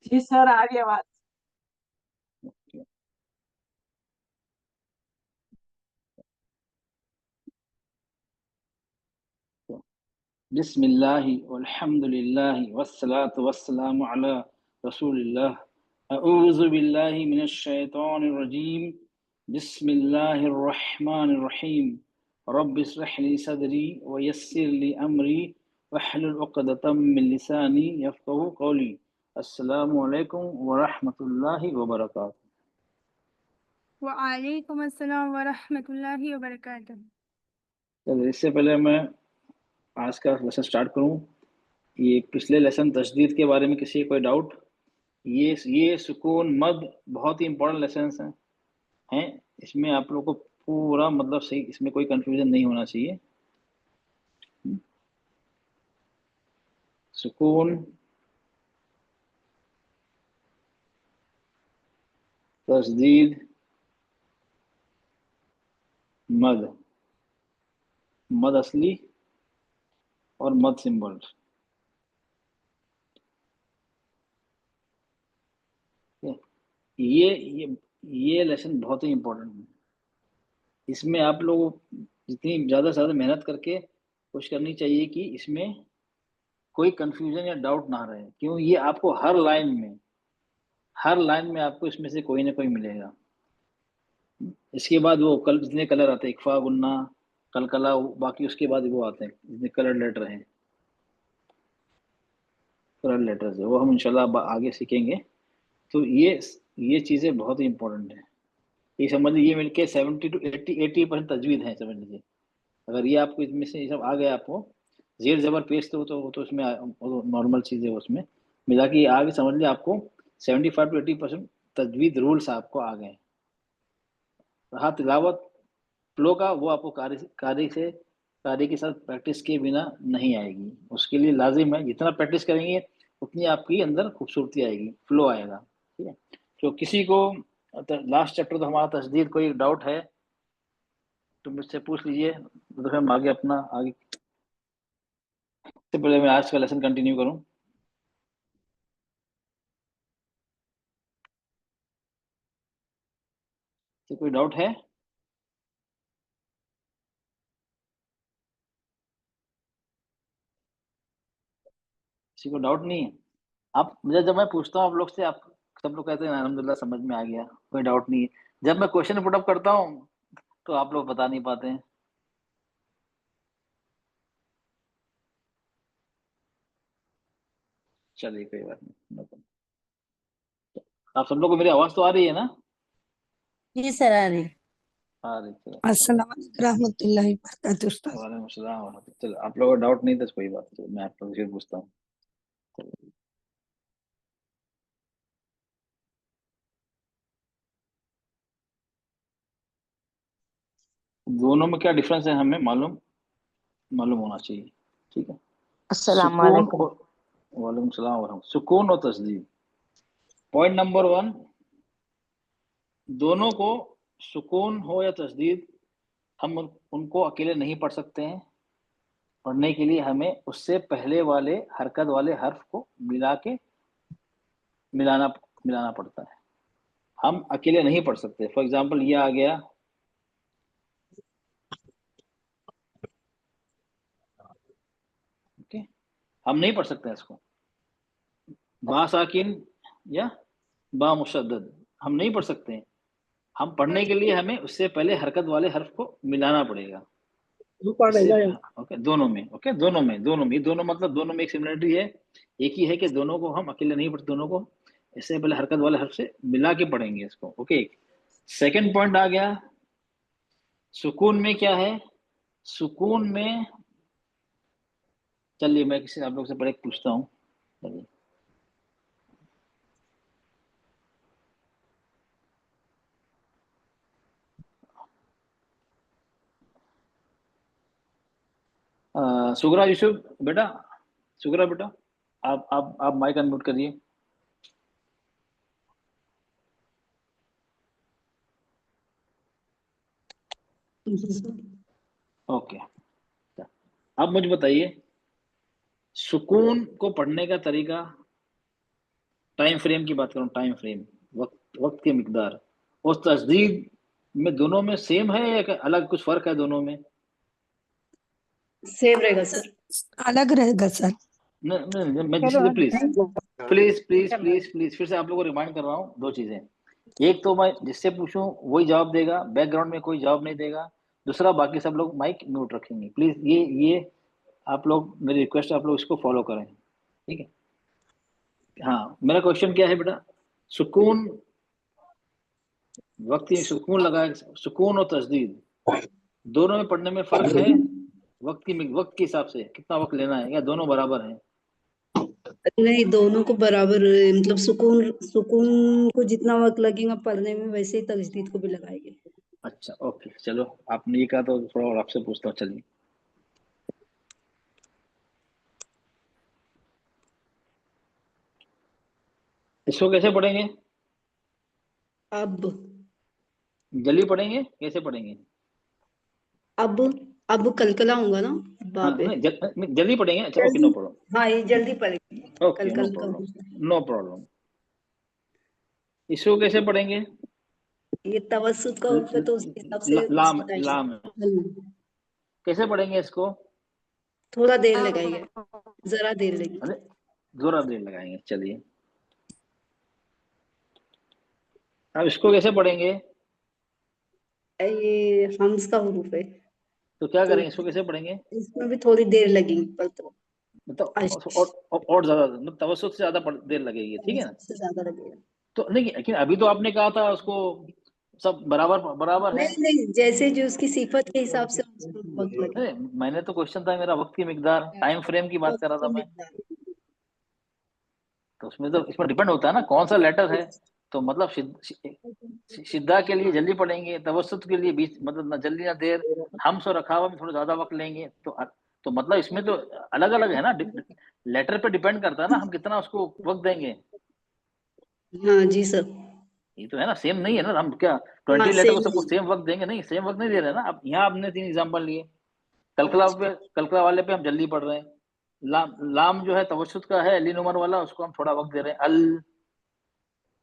जी sir, आ रही आवाज। बिस्मिल्लाहि वल्हम्दुलिल्लाहि वस्सलातु वस्सलामु अला रसूलिल्लाह। अऊज़ु बिल्लाहि मिनश शैतानिर रजीम। बिस्मिल्लाहिर रहमानिर रहीम। रब्बि इश्रह ली सदरी व यस्सिर ली अमरी वहलुल उक़दतम मिन लिसानी यफ़क़हू क़ौली। अस्सलामु अलैकुम व रहमतुल्लाहि व बरकातुहू। वालेकुम अस्सलाम वरहमतुल्लाहि वबरकातुह। तो इससे पहले मैं आज का लेसन स्टार्ट करूं, ये पिछले लेसन तशदीद के बारे में किसी कोई डाउट? ये सुकून मद बहुत ही इंपॉर्टेंट लेसन हैं। इसमें आप लोगों को पूरा मतलब सही, इसमें कोई कंफ्यूजन नहीं होना चाहिए। सुकून, तशदीद, मद, मद असली और मद सिंबल। ये लेसन बहुत ही इंपॉर्टेंट है। इसमें आप लोग जितनी ज़्यादा से ज़्यादा मेहनत करके कोशिश करनी चाहिए कि इसमें कोई कंफ्यूजन या डाउट ना रहे। क्यों? ये आपको हर लाइन में आपको इसमें से कोई ना कोई मिलेगा। इसके बाद वो कल जितने कलर आते हैं, इकफा, गुन्ना, कलकला, बाकी उसके बाद वो आते हैं जितने कलर लेटर हैं, कलर लेटर्स है, वो हम इंशाल्लाह आगे सीखेंगे। तो ये चीज़ें बहुत ही इंपॉर्टेंट है। ये समझ लीजिए, ये मिलके 70 to 80% तजवीद है, समझ लीजिए। अगर ये आपको इसमें से ये सब आ गया, आपको जेर जबर पेश तो उसमें नॉर्मल चीज़ है, उसमें मिला के आगे समझ लिया आपको 75 to 80% तजवीद रूल्स आपको आ गए। रहा तिलावत फ्लो का, वो आपको कार्य के साथ प्रैक्टिस के बिना नहीं आएगी। उसके लिए लाजिम है जितना प्रैक्टिस करेंगे उतनी आपकी अंदर खूबसूरती आएगी, फ्लो आएगा। ठीक है। तो किसी को लास्ट चैप्टर तो हमारा तस्दीर, कोई डाउट है तो मुझसे पूछ लीजिए, तो फिर हम आगे अपना आगे से पहले मैं आज का लेसन कंटिन्यू करूं। तो कोई डाउट है? किसी को डाउट नहीं है? आप मुझे, जब मैं पूछता हूँ आप लोग से, आप सब लोग कहते हैं अल्हम्दुलिल्लाह समझ में आ गया, कोई डाउट नहीं है। जब मैं क्वेश्चन पुटअप करता हूँ तो आप लोग बता नहीं पाते हैं। चलिए कोई बात नहीं। आप सब लोग को मेरी आवाज तो आ रही है ना? जी सर, आ रही। आ रही है। अस्सलाम वालेकुम रहमतुल्लाहि व बरकातुहू उस्ताद। वालेकुम सलाम व रहमतुल्लाह। चलो, आप लोगों को डाउट नहीं था तो कोई बात नहीं, मैं आप लोगों से पूछता हूँ। दोनों में क्या डिफरेंस है हमें मालूम मालूम होना चाहिए। ठीक है। अस्सलाम सुकून वालेकुम। और वालेकुम सलाम व रहमतुल्लाह। सुकून और तस्दीद, पॉइंट नंबर 1, दोनों को, सुकून हो या तस्दीद, हम उनको अकेले नहीं पढ़ सकते हैं। पढ़ने के लिए हमें उससे पहले वाले हरकत वाले हर्फ को मिला के मिलाना मिलाना पड़ता है। हम अकेले नहीं पढ़ सकते। फॉर एग्जाम्पल ये आ गया, ओके, हम नहीं पढ़ सकते इसको। बा साकिन या बा मुशद्दद हम नहीं पढ़ सकते हैं। हम पढ़ने के लिए हमें उससे पहले हरकत वाले हर्फ को मिलाना पड़ेगा। इससे ओके, दोनों में, ओके, दोनों में ये दोनों मतलब दोनों में एक सिमिलरिटी है। एक ही है कि दोनों को हम अकेले नहीं पढ़ते, दोनों को इससे पहले हरकत वाले हर्फ से मिला के पढ़ेंगे इसको। ओके। सेकंड पॉइंट आ गया, सुकून में क्या है? सुकून में, चलिए मैं किसी आप लोग से पहले पूछता हूँ। चलिए, सुगरा यूसुफ बेटा, सुगरा बेटा, आप माइक अनम्यूट करिए। ओके। अब मुझे बताइए, सुकून को पढ़ने का तरीका टाइम फ्रेम की बात करूँ, टाइम फ्रेम, वक्त की मिकदार और तस्दीद में दोनों में सेम है या अलग कुछ फर्क है दोनों में? सेम रहेगा सर। अलग रहेगा सर। नहीं, मैं चलो please please please please please फिर से आप लोगों को रिमाइंड कर रहा हूँ दो चीजें। एक तो मैं जिससे पूछूं वही जवाब देगा, बैकग्राउंड में कोई जवाब नहीं देगा। दूसरा, बाकी सब लोग माइक म्यूट रखेंगे। प्लीज ये आप लोग, मेरी रिक्वेस्ट है आप लोग इसको फॉलो करें, ठीक है? हाँ, मेरा क्वेश्चन क्या है बेटा? सुकून, वक्त की सुकून लगाए, सुकून और तस्दीद दोनों में पढ़ने में फर्क है? वक्त के हिसाब से कितना वक्त लेना है या दोनों बराबर हैं? नहीं, दोनों को बराबर मतलब सुकून सुकून को जितना वक्त लगेगा पढ़ने में वैसे ही तजदीद को भी लगाएंगे। अच्छा, ओके, चलो आपने ये कहा तो थोड़ा और आपसे पूछता हूँ। चलिए, इसको कैसे पढ़ेंगे? अब जल्दी पढ़ेंगे, कैसे पढ़ेंगे? अब कलकला होगा ना हाँ, बाप पे। नहीं, जल्दी पढ़ेंगे। अच्छा, ओके, नो प्रॉब्लम। हाँ, ये जल्दी पढ़ेंगे। Okay, no problem, no problem. इसको कैसे पढ़ेंगे? ये तवस्सुत का उर्फ है तो उसके हिसाब से लाम, उसकी टाइम लाम कैसे पढ़ेंगे इसको? थोड़ा देर लगाएंगे, जरा देर लगी। अरे, जोरा देर लगाएंगे। चलिए, अब इसको कैसे पढ़ेंगे? ये हम्स का हुरूफ है तो क्या तो करेंगे, इसको कैसे पढ़ेंगे? इसमें भी थोड़ी देर लगेगी पर तो मतलब और ज्यादा, मतलब तवज्जुह से ज्यादा देर लगेगी, ठीक है ना? सबसे ज्यादा लगेगा। तो नहीं, लेकिन अभी तो आपने कहा था उसको सब बराबर बराबर है। नहीं नहीं, जैसे जो उसकी सिफत के हिसाब से उसको वक्त लगेगा। अरे, मैंने तो क्वेश्चन था मेरा वक्त की मिकदार, टाइम फ्रेम की बात कर रहा था मैं। तो उसमें तो इसमें डिपेंड होता है ना कौन सा लेटर है। तो मतलब शिद्दा के लिए जल्दी पढ़ेंगे, तवस्सुत के लिए बीच, मतलब ना जल्दी ना देर, हम्स और रखावा में थोड़ा ज्यादा वक्त लेंगे। तो मतलब इसमें तो अलग अलग है ना, लेटर पे डिपेंड करता है ना हम कितना उसको वक्त देंगे। हाँ जी सर। ये तो है ना, सेम नहीं है ना। हम क्या हाँ 20 लेटर को सेम सबको सेम वक्त देंगे? नहीं, सेम वक्त नहीं दे रहे ना। अब यहाँ आपने 3 एग्जाम्पल लिए। कलकला वाले पे हम जल्दी पढ़ रहे हैं। लाम जो है तवस्सुत का है, ली नंबर वाला, उसको हम थोड़ा वक्त दे रहे हैं। अल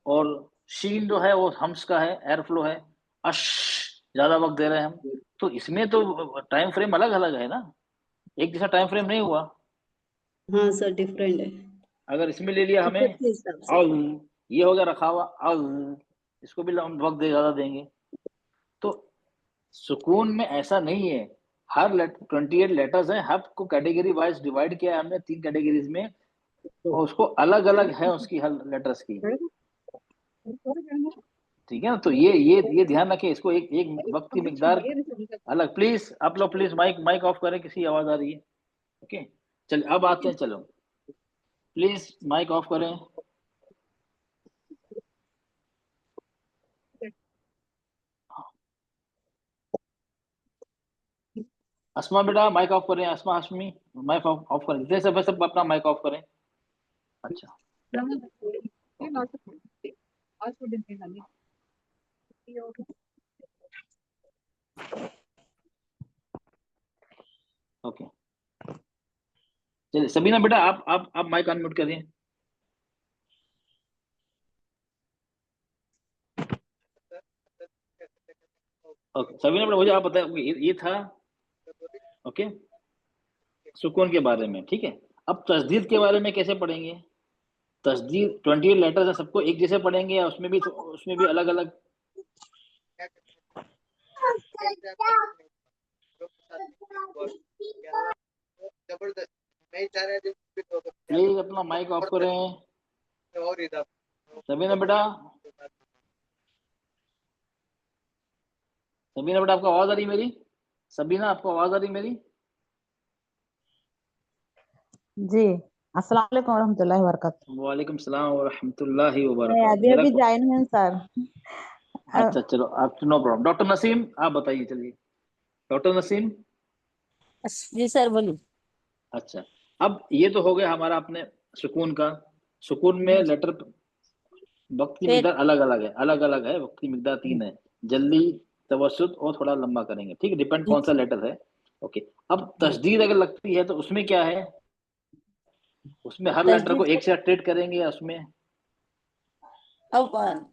और शीन जो है वो हम्स का है, एयर फ्लो है। अश ज्यादा वक्त दे रहे हैं हम। तो इसमें तो टाइम फ्रेम अलग अलग है ना, एक जैसा टाइम फ्रेम नहीं हुआ। हाँ सर, डिफरेंट है अगर इसमें ले लिया हमें सिफत के हिसाब से। अल, ये हो गया रखा हुआ अल, इसको भी हम वक्त ज्यादा देंगे। तो सुकून में ऐसा नहीं है। हर 28 लेटर्स हैं, हर को कैटेगरी वाइज डिवाइड किया है हमने 3 कैटेगरीज में, और उसको अलग अलग है उसकी हर लेटर्स की, ठीक है ना? तो ये ध्यान रखें, इसको एक एक वक्त की मिकदार अलग। प्लीज आप लोग प्लीज माइक माइक ऑफ करें, किसी आवाज आ रही है। ओके, चलिए अब आते हैं। चलो प्लीज माइक ऑफ करें। अस्मा बेटा माइक ऑफ करें, अस्मा हाशमी माइक ऑफ करें, जितने सब अपना माइक ऑफ करें। अच्छा, ओके, चलिए सबीना बेटा आप माइक अनम्यूट करिए। ओके, सबीना बेटा मुझे आप बताएं, ये था ओके सुकून के बारे में, ठीक है। अब तस्दीद के बारे में कैसे पढ़ेंगे? तस्दीद 28 लेटर्स है, सबको एक जैसे पढ़ेंगे या उसमें भी अलग अलग? प्लीज अपना माइक ऑफ करें सबीना बेटा। सबीना बेटा आपको आवाज आ रही मेरी? सबीना आपको आवाज आ रही मेरी? जी। अस्सलाम वालेकुम वरहमतुल्लाहि वबरकातुहू। वालेकुम सलाम व रहमतुल्लाहि व मैं बरकातहू। अभी अभी ज्वाइन हुई हूँ सर। अच्छा, चलो आप नो प्रॉब्लम। डॉक्टर नसीम आप बताइए, चलिए डॉक्टर नसीम। जी सर बोलिए। अच्छा, अब ये तो हो गया हमारा अपने सुकून का। सुकून में लेटर वक्त की फिर मिकदार अलग अलग है, अलग अलग है। वक्त की मिकदार 3 है, जल्दी, तवस्सुत और थोड़ा लंबा करेंगे, ठीक है, डिपेंड कौन सा लेटर है। ओके, अब तशदीद अगर लगती है तो उसमें क्या है? उसमें हर लेटर को तजदीद एक साथ ट्रीट करेंगे या उसमें? अब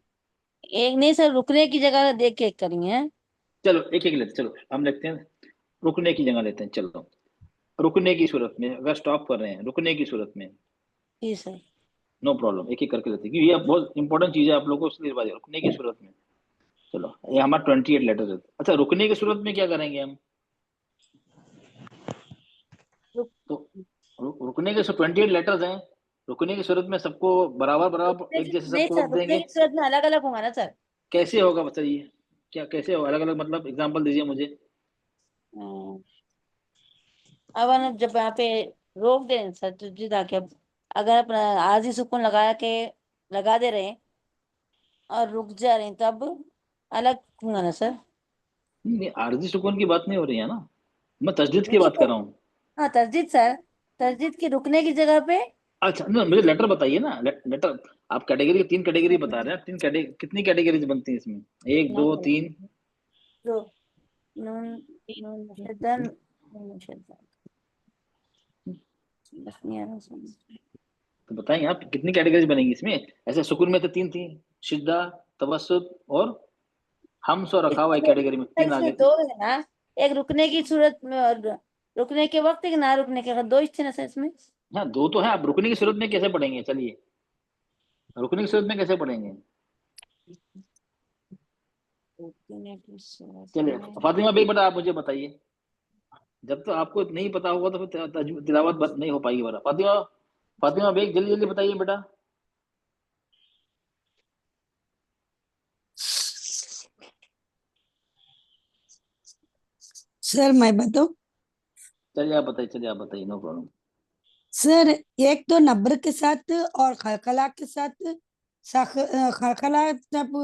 एक नहीं सर, रुकने की जगह देख के करेंगे। चलो एक एक लेते, चलो हम लिखते हैं, रुकने की जगह लेते हैं। चलो रुकने की सूरत में, अगर स्टॉप कर रहे हैं रुकने की सूरत में, जी सर। नो प्रॉब्लम, एक एक करके लेते हैं क्योंकि ये बहुत इंपॉर्टेंट चीज है आप लोगों को, इसलिए बात है, रुकने की सूरत में। चलो ये हमारा 28 लेटर है। अच्छा रुकने की सूरत में क्या करेंगे हम? रुक तो रुकने के 28 लेटर्स हैं, रुकने की सूरत में सबको बराबर बराबर एक जैसे नहीं सबको सर, वक्त रुकने देंगे? की सूरत में अलग अलग होगा ना सर। कैसे होगा बताइए, क्या कैसे होगा अलग अलग, मतलब एग्जांपल दीजिए मुझे। हम्म, अब हम जब यहाँ पे रोक दे रहे हैं सर, तो जी ताकि अब अगर अपना आरजी सुकून लगा दे रहे हैं और रुक जा रहे हैं, तब अलग होगा ना सर। नहीं आरजी सुकून की बात नहीं हो रही है ना, मैं तजदीद की नहीं बात कर सर, रहा हूँ। हाँ तसदीद सर, तसदीद की रुकने की जगह पे। अच्छा ना मुझे लेटर बताइए ना, लेटर। आप कैटेगरी, 3 कैटेगरी बता रहे हैं, 3 कैटेगरी, कितनी कैटेगरीज बनती हैं इसमें? 1 2 3? जो नून नून मुशद्दद, नून मुशद्दद, बस नहीं आ रहा समझ। तो बताएंगे आप कितनी कैटेगरीज बनेंगी इसमें? ऐसे सुकून में तो 3 थी, शिद्दा, तवस्सुत और हम्स, और रखा हुआ एक कैटेगरी में 3 आ इसमें गए। दो है ना, एक रुकने की सूरत में और रुकने के वक्त, एक ना रुकने के वक्त, दो थे ना सर इसमें। हाँ 2 तो है, आप रुकने की सूरत में कैसे पढ़ेंगे? चलिए रुकने की सूरत में कैसे पढ़ेंगे? रुकने की सूरत चलिए में फातिमा बेग बेटा आप मुझे बताइए, जब तक आपको नहीं पता होगा तो फिर तिलावत नहीं हो पाएगी। बेटा फातिमा, फातिमा बेग जल्दी जल्दी बताइए बेटा। सर मैं बताऊं? चलिए आप बताइए, चलिए आप बताइए, नो प्रॉब्लम। सर एक तो नब्र के साथ और खलखला के साथ, खलखला जब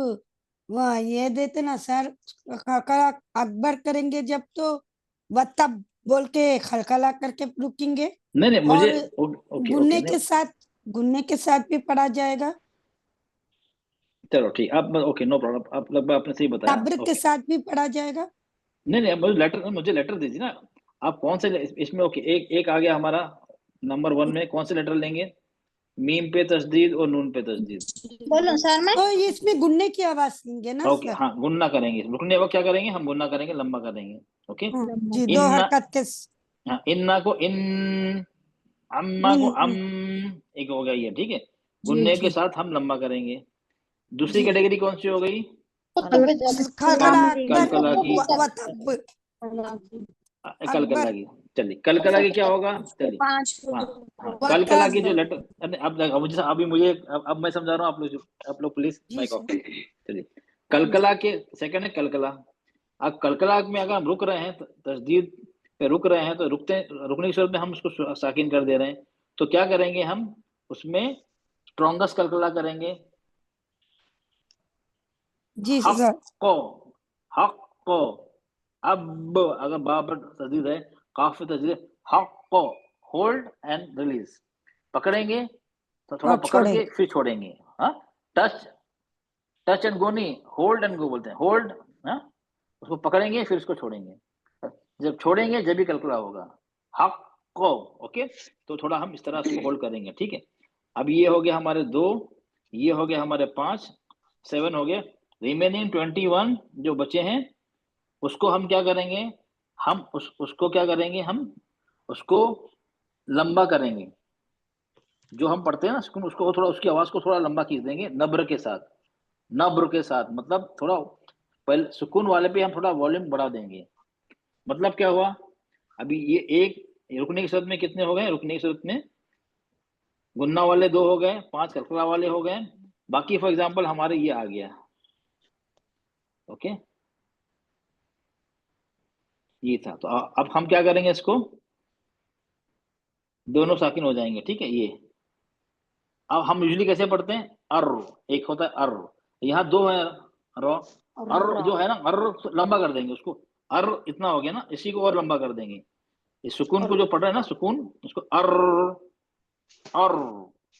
वह ये देते ना सर, खलखला अकबर करेंगे जब, तो वह तब बोल के खलखला करके रुकेंगे। नहीं नहीं मुझे, और ओके ओके गुन्ने नहीं, के साथ, गुन्ने के साथ भी पढ़ा जाएगा, चलो ठीक, आप ओके नो प्रॉब्लम, आप लगभग आपने सही बताया, नब्र के ओके। साथ भी पढ़ा जाएगा। नहीं नहीं मुझे लेटर दीजिए ना, आप कौन से इसमें, ओके एक एक आ गया हमारा नंबर 1 में, कौन से लेटर लेंगे? मीम पे तस्दीद और नून पे तस्दीद। बोलो सर मैं। तो इसमें गुन्ने की आवाज लेंगे ना ओके सर? हाँ गुन्ना करेंगे, रुकने वक्त क्या करेंगे हम? गुन्ना करेंगे, लंबा करेंगे। ओके जी, दो इन्ना, हरकत के हाँ इन्ना को इन, अम्मा को अम, मिन। एक हो गया ये, ठीक है। जी गुन्ने के जी साथ हम लंबा करेंगे। दूसरी जी। कैटेगरी कौन सी हो गई? खलखला अकबर कलकला की, व तब कलकला अकबर की। चलिए कलकला की क्या होगा? चलिए हाँ हाँ व कलकला की जो तब। लेटर, अब मुझे अभी मुझे अब मैं समझा रहा हूँ, आप लोग please ji mic off sir. करिए। चलिए कलकला के सेकंड है कलकला। अब कलकला में अगर हम रुक रहे हैं, तस्दीद पे रुक रहे हैं, तो रुकने की सूरत में हम उसको साकिन कर दे रहे हैं, तो क्या करेंगे हम? उसमें स्ट्रॉन्गेस्ट कलकला करेंगे, जी हक सर। को, हक को। अब अगर बा पर तस्दीद है, काफ पे तस्दीद है, हक को, होल्ड एंड रिलीज, पकड़ेंगे तो थोड़ा और पकड़ छोड़े। के फिर छोड़ेंगे। हाँ टच, टच एंड गो नहीं, होल्ड एंड गो बोलते हैं, होल्ड। हाँ उसको पकड़ेंगे फिर उसको छोड़ेंगे, जब छोड़ेंगे जब भी कलकला होगा, हक को। ओके तो थोड़ा हम इस तरह से होल्ड करेंगे, ठीक है। अब ये हो गया हमारे 2, ये हो गया हमारे 5, 7 हो गया। रिमेनिंग 21 जो बचे हैं, उसको हम क्या करेंगे? हम उसको क्या करेंगे? हम उसको लंबा करेंगे। जो हम पढ़ते हैं ना सुकून, उसको थोड़ा, उसकी आवाज को थोड़ा लंबा खींच देंगे नब्र के साथ। नब्र के साथ मतलब थोड़ा पहले सुकून वाले पे हम थोड़ा वॉल्यूम बढ़ा देंगे। मतलब क्या हुआ? अभी ये एक रुकने की सूरत में कितने हो गए? रुकने की सूरत में गुन्ना वाले 2 हो गए, 5 कलकला वाले हो गए, बाकी फॉर एग्जांपल हमारे ये आ गया। ओके ये था, तो अब हम क्या करेंगे? इसको दोनों साकिन हो जाएंगे, ठीक है। ये अब हम यूजुअली कैसे पढ़ते हैं? अर, एक होता है अर, यहाँ 2 है रो, अर जो है ना, अर लंबा कर देंगे उसको, अर इतना हो गया ना, इसी को और लंबा कर देंगे। इस सुकून को जो पढ़ रहे हैं ना सुकून, उसको अर, अर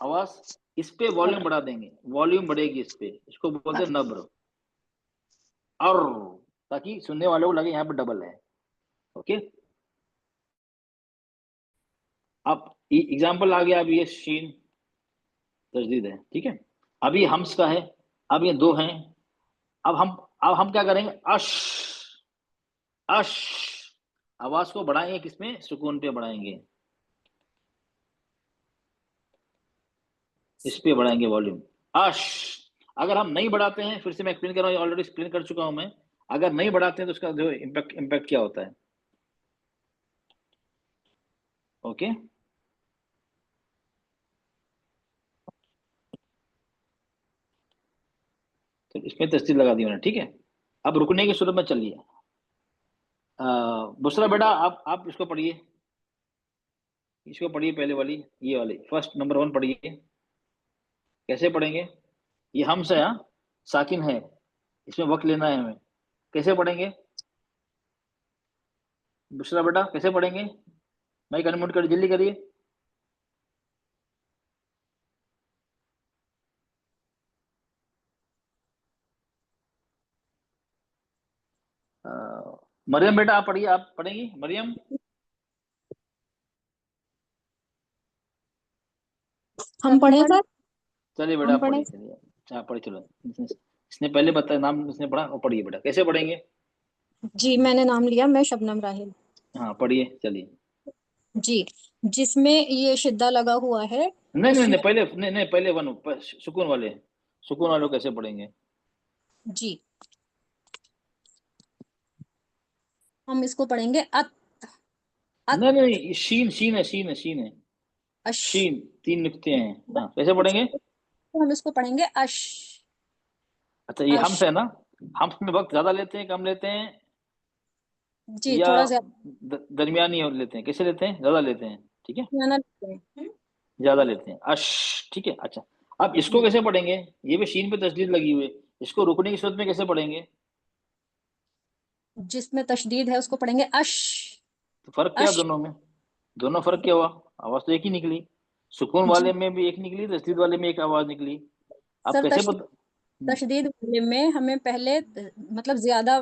आवाज, इस पे वॉल्यूम बढ़ा देंगे, वॉल्यूम बढ़ेगी इस पे, इसको बोलते हैं नब्र, अर, ताकि सुनने वाले को लगे यहाँ पे डबल है। ओके अब एग्जाम्पल आ गया, अब ये शीन तजदीद है, ठीक है। अभी हम्स का है, अब ये 2 हैं। अब हम क्या करेंगे, अश अश, आवाज को बढ़ाएंगे, किसमें, सुकून पे बढ़ाएंगे, इस पे बढ़ाएंगे वॉल्यूम, अश। अगर हम नहीं बढ़ाते हैं, फिर से मैं एक्सप्लेन कर रहा हूँ, ऑलरेडी एक्सप्लेन कर चुका हूं मैं, अगर नहीं बढ़ाते हैं तो उसका जो इम्पैक्ट क्या होता है। ओके, तो इसमें तस्दीर लगा दी मैंने, ठीक है। अब रुकने की सूरत में चलिए, बुशरा बेटा आप इसको पढ़िए, इसको पढ़िए, पहले वाली, ये वाली फर्स्ट नंबर 1 पढ़िए। कैसे पढ़ेंगे, ये हमस है, साकिन है, इसमें वक्त लेना है हमें, कैसे पढ़ेंगे बुशरा बेटा, कैसे पढ़ेंगे, माइक अनम्यूट कर, जल्दी करिए। मरियम बेटा आप पढ़िए, आप पढ़ेंगी मरियम। हम पढ़े सर, चलिए बेटा हम आप पढ़े। पढ़िए, चलिए अच्छा पढ़िए, चलो इसने पहले बताया, नाम इसने पढ़ा, वो पढ़िए बेटा, कैसे पढ़ेंगे। जी मैंने नाम लिया, मैं शबनम राहिल। हाँ पढ़िए, चलिए। जी, जिसमें ये शिद्दा लगा हुआ है नहीं नहीं उसमें। नहीं, पहले नहीं नहीं, पहले सुकून वाले, सुकून वालों कैसे पढ़ेंगे। जी, हम इसको पढ़ेंगे अत अत नहीं नहीं, शीन शीन है, शीन है, शीन है, अश। शीन 3 नुक्ते हैं, हाँ कैसे पढ़ेंगे। तो हम इसको पढ़ेंगे अश अच्छा ये अश। हमस है ना, हमस में वक्त ज्यादा लेते हैं, कम लेते हैं, जी या थोड़ा ज्यादा दरमियानी लेते हैं, कैसे लेते हैं, ज्यादा लेते हैं, ठीक है, ज्यादा लेते हैं। ज्यादा लेते हैं, अश, ठीक है। अच्छा अब इसको कैसे पढ़ेंगे, ये भी शीन पे तस्दीद लगी हुई है, इसको रुकने की सूरत में कैसे पढ़ेंगे। जिसमें तशदीद है उसको पढ़ेंगे अश तो फर्क क्या है अश। दोनों में, दोनों फर्क क्या हुआ, आवाज तो एक ही निकली, सुकून वाले जी में भी एक निकली, तस्दीद वाले में एक आवाज निकली। अब सर, कैसे पता। तशदीद वाले में हमें पहले मतलब ज्यादा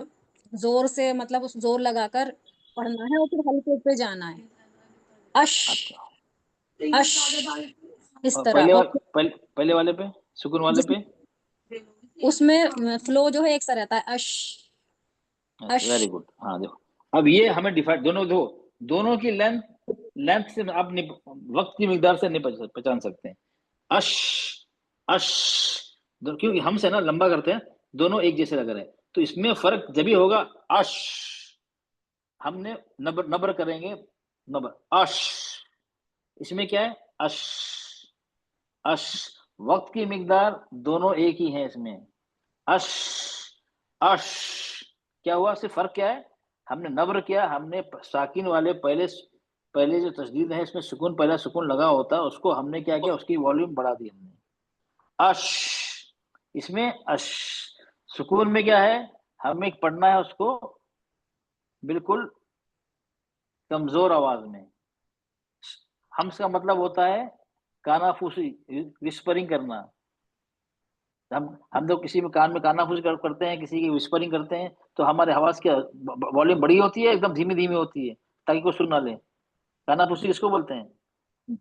जोर से, मतलब उस जोर लगाकर पढ़ना है और फिर हल्के पे जाना है। अश अच्छा, अश, इस और तरह। और पहले वाले पे, सुकून वाले जिस पे। उसमें फ्लो जो है एक सा रहता है, अश अच्छा अश। वेरी गुड, हाँ देखो, अब ये हमें डिफाइड, दोनों दो, दोनों की लेंथ, लेंथ से आप वक्त की मिकदार से नहीं पहचान सकते हैं। अश अश, क्योंकि हम से ना लंबा करते हैं, दोनों एक जैसे लग रहे हैं, तो इसमें फर्क जब भी होगा, अश, हमने नबर नबर करेंगे, नबर अश, इसमें क्या है, अश अश, वक्त की मिकदार दोनों एक ही है इसमें, अश अश, क्या हुआ, सिर्फ फर्क क्या है, हमने नब्र किया, हमने साकिन वाले पहले, पहले जो तस्दीद है इसमें सुकून, पहला सुकून लगा होता है, उसको हमने क्या किया, उसकी वॉल्यूम बढ़ा दी हमने, अश, इसमें अश, सुकून में क्या है, हमें पढ़ना है उसको बिल्कुल कमजोर आवाज में, हम्स का मतलब होता है कानाफूसी, विस्परिंग करना, हम तो किसी में कान में कानाफूसी करते हैं, किसी की विस्परिंग करते हैं, तो हमारे आवाज की वॉल्यूम बड़ी होती है, एकदम धीमी धीमी होती है, ताकि कोई सुन ना ले। कानाफूसी किसको बोलते हैं,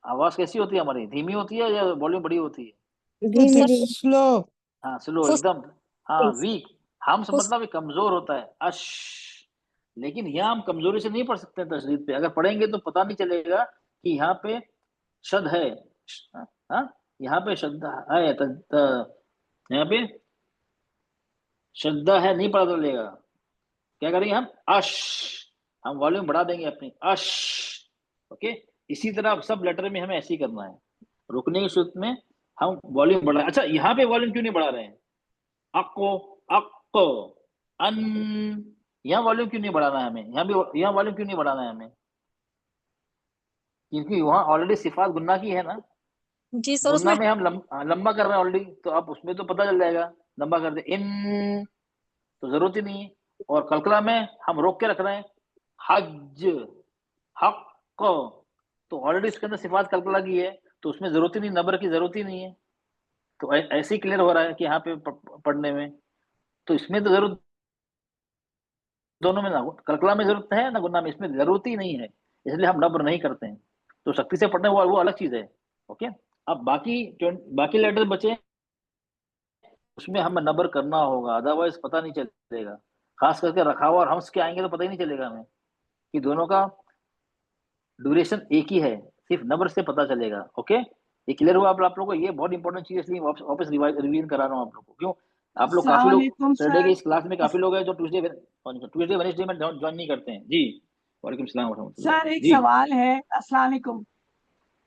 आवाज कैसी होती है हमारी, धीमी होती है या वॉल्यूम बड़ी होती है। Sir slow. हाँ स्लो फुस एकदम, हाँ वीक, हम से फुस मतलब ये कमजोर होता है, अश। लेकिन यहाँ हम कमजोरी से नहीं पढ़ सकते तशदीद पे, अगर पढ़ेंगे तो पता नहीं चलेगा कि यहाँ पे शद है, हाँ यहाँ पे शद है, यहाँ पे श्रद्धा है, नहीं पता चलेगा, क्या करेंगे हम, अश, हम वॉल्यूम बढ़ा देंगे अपनी, अश, ओके। इसी तरह सब लेटर में हमें ऐसे ही करना है, रुकने की सूरत में हम वॉल्यूम बढ़ा, अच्छा यहाँ पे वॉल्यूम क्यों नहीं बढ़ा रहे हैं, अक्को अक्को, अन, यहाँ वॉल्यूम क्यों नहीं बढ़ाना है हमें, यहाँ भी यहाँ वॉल्यूम क्यों नहीं बढ़ाना है हमें, क्योंकि वहां ऑलरेडी सिफात गुन्ना की है ना, जी सर, गुन्ना उसमें में हम लंबा कर रहे हैं ऑलरेडी, तो अब उसमें तो पता चल जाएगा, लंबा कर दे, इन तो जरूरत ही नहीं है, और कलकला में हम रोक के रख रहे हैं, हज, हक, तो ऑलरेडी इसके अंदर सिफात कलकला की है, तो उसमें जरूरत ही नहीं, नबर की जरूरत ही नहीं है, तो ऐसे ही क्लियर हो रहा है कि यहाँ पे पढ़ने में, तो इसमें तो जरूरत, दोनों में ना कलकला में जरूरत है ना गुन्ना में, इसमें जरूरत ही नहीं है, इसलिए हम नबर नहीं करते हैं, तो सख्ती से पढ़ने वो अलग चीज है, ओके। अब बाकी लेटर बचे, उसमें हमें नंबर करना होगा, अदरवाइज पता नहीं चलेगा। खास करके रखावा और हंस के आएंगे तो पता ही नहीं चलेगा हमें कि दोनों का ड्यूरेशन एक ही है, सिर्फ नंबर से पता चलेगा। ओके, ये क्लियर हुआ आप लोगों को? ये बहुत इंपॉर्टेंट चीज है, इसलिए वापस रिवीजन करा रहा हूँ आप लोग को। क्यों? आप लोग काफी लोग अस्सलामुअलैकुम सैटरडे की सर। इस क्लास में काफी लोग हैं जो ट्यूसडे वेडनेसडे में ज्वाइन नहीं करते हैं जी। वालेकुम सलाम व रहमतुल्लाह सर एक जी। सवाल है। अस्सलामुअलैकुम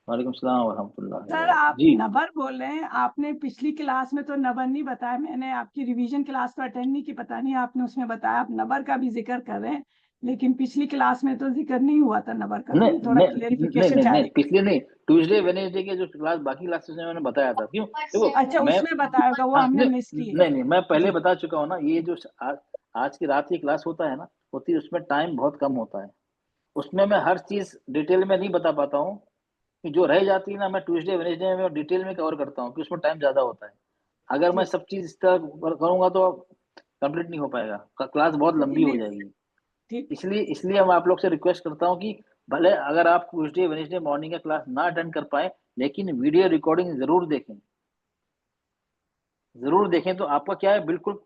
वालेकुम सलाम व रहमतुल्लाह सर, आप जी। नंबर बोल रहे हैं। आपने पिछली क्लास में तो नंबर नहीं बताया। मैंने आपकी रिवीजन क्लास तो अटेंड नहीं की, पता नहीं आपने उसमें बताया। आप नंबर का भी जिक्र कर रहे हैं, लेकिन पिछली क्लास में तो जिक्र नहीं हुआ था नंबर का। नहीं तो थोड़ा नहीं नहीं क्लेरिफिकेशन नहीं नहीं, चाहिए। पिछले नहीं, ट्यूसडे वेडनेसडे के जो क्लास बाकी क्लासेस में मैंने बताया था। क्यों? देखो अच्छा, मैं, उसमें बताया होगा, वो हाँ हमने नहीं मिस की है। नहीं नहीं, मैं पहले जी बता चुका हूँ ना। ये जो आज की रात की क्लास होता है ना, होती है, उसमें टाइम बहुत कम होता है। उसमें मैं हर चीज डिटेल में नहीं बता पाता हूँ, कि जो रह जाती है ना मैं ट्यूसडे वेडनेसडे में डिटेल में कवर करता हूँ, कि उसमें टाइम ज्यादा होता है। अगर मैं ठीक। सब चीज इस तरह करूंगा तो कंप्लीट नहीं हो पाएगा, क्लास बहुत लंबी हो नहीं, जाएगी। ठीक। इसलिए इसलिए मैं आप लोग से रिक्वेस्ट करता हूँ कि भले अगर आप ट्यूसडे वेडनेसडे मॉर्निंग का क्लास ना अटेंड कर पाए, लेकिन वीडियो रिकॉर्डिंग जरूर देखें, जरूर देखें। तो आपका क्या है, बिल्कुल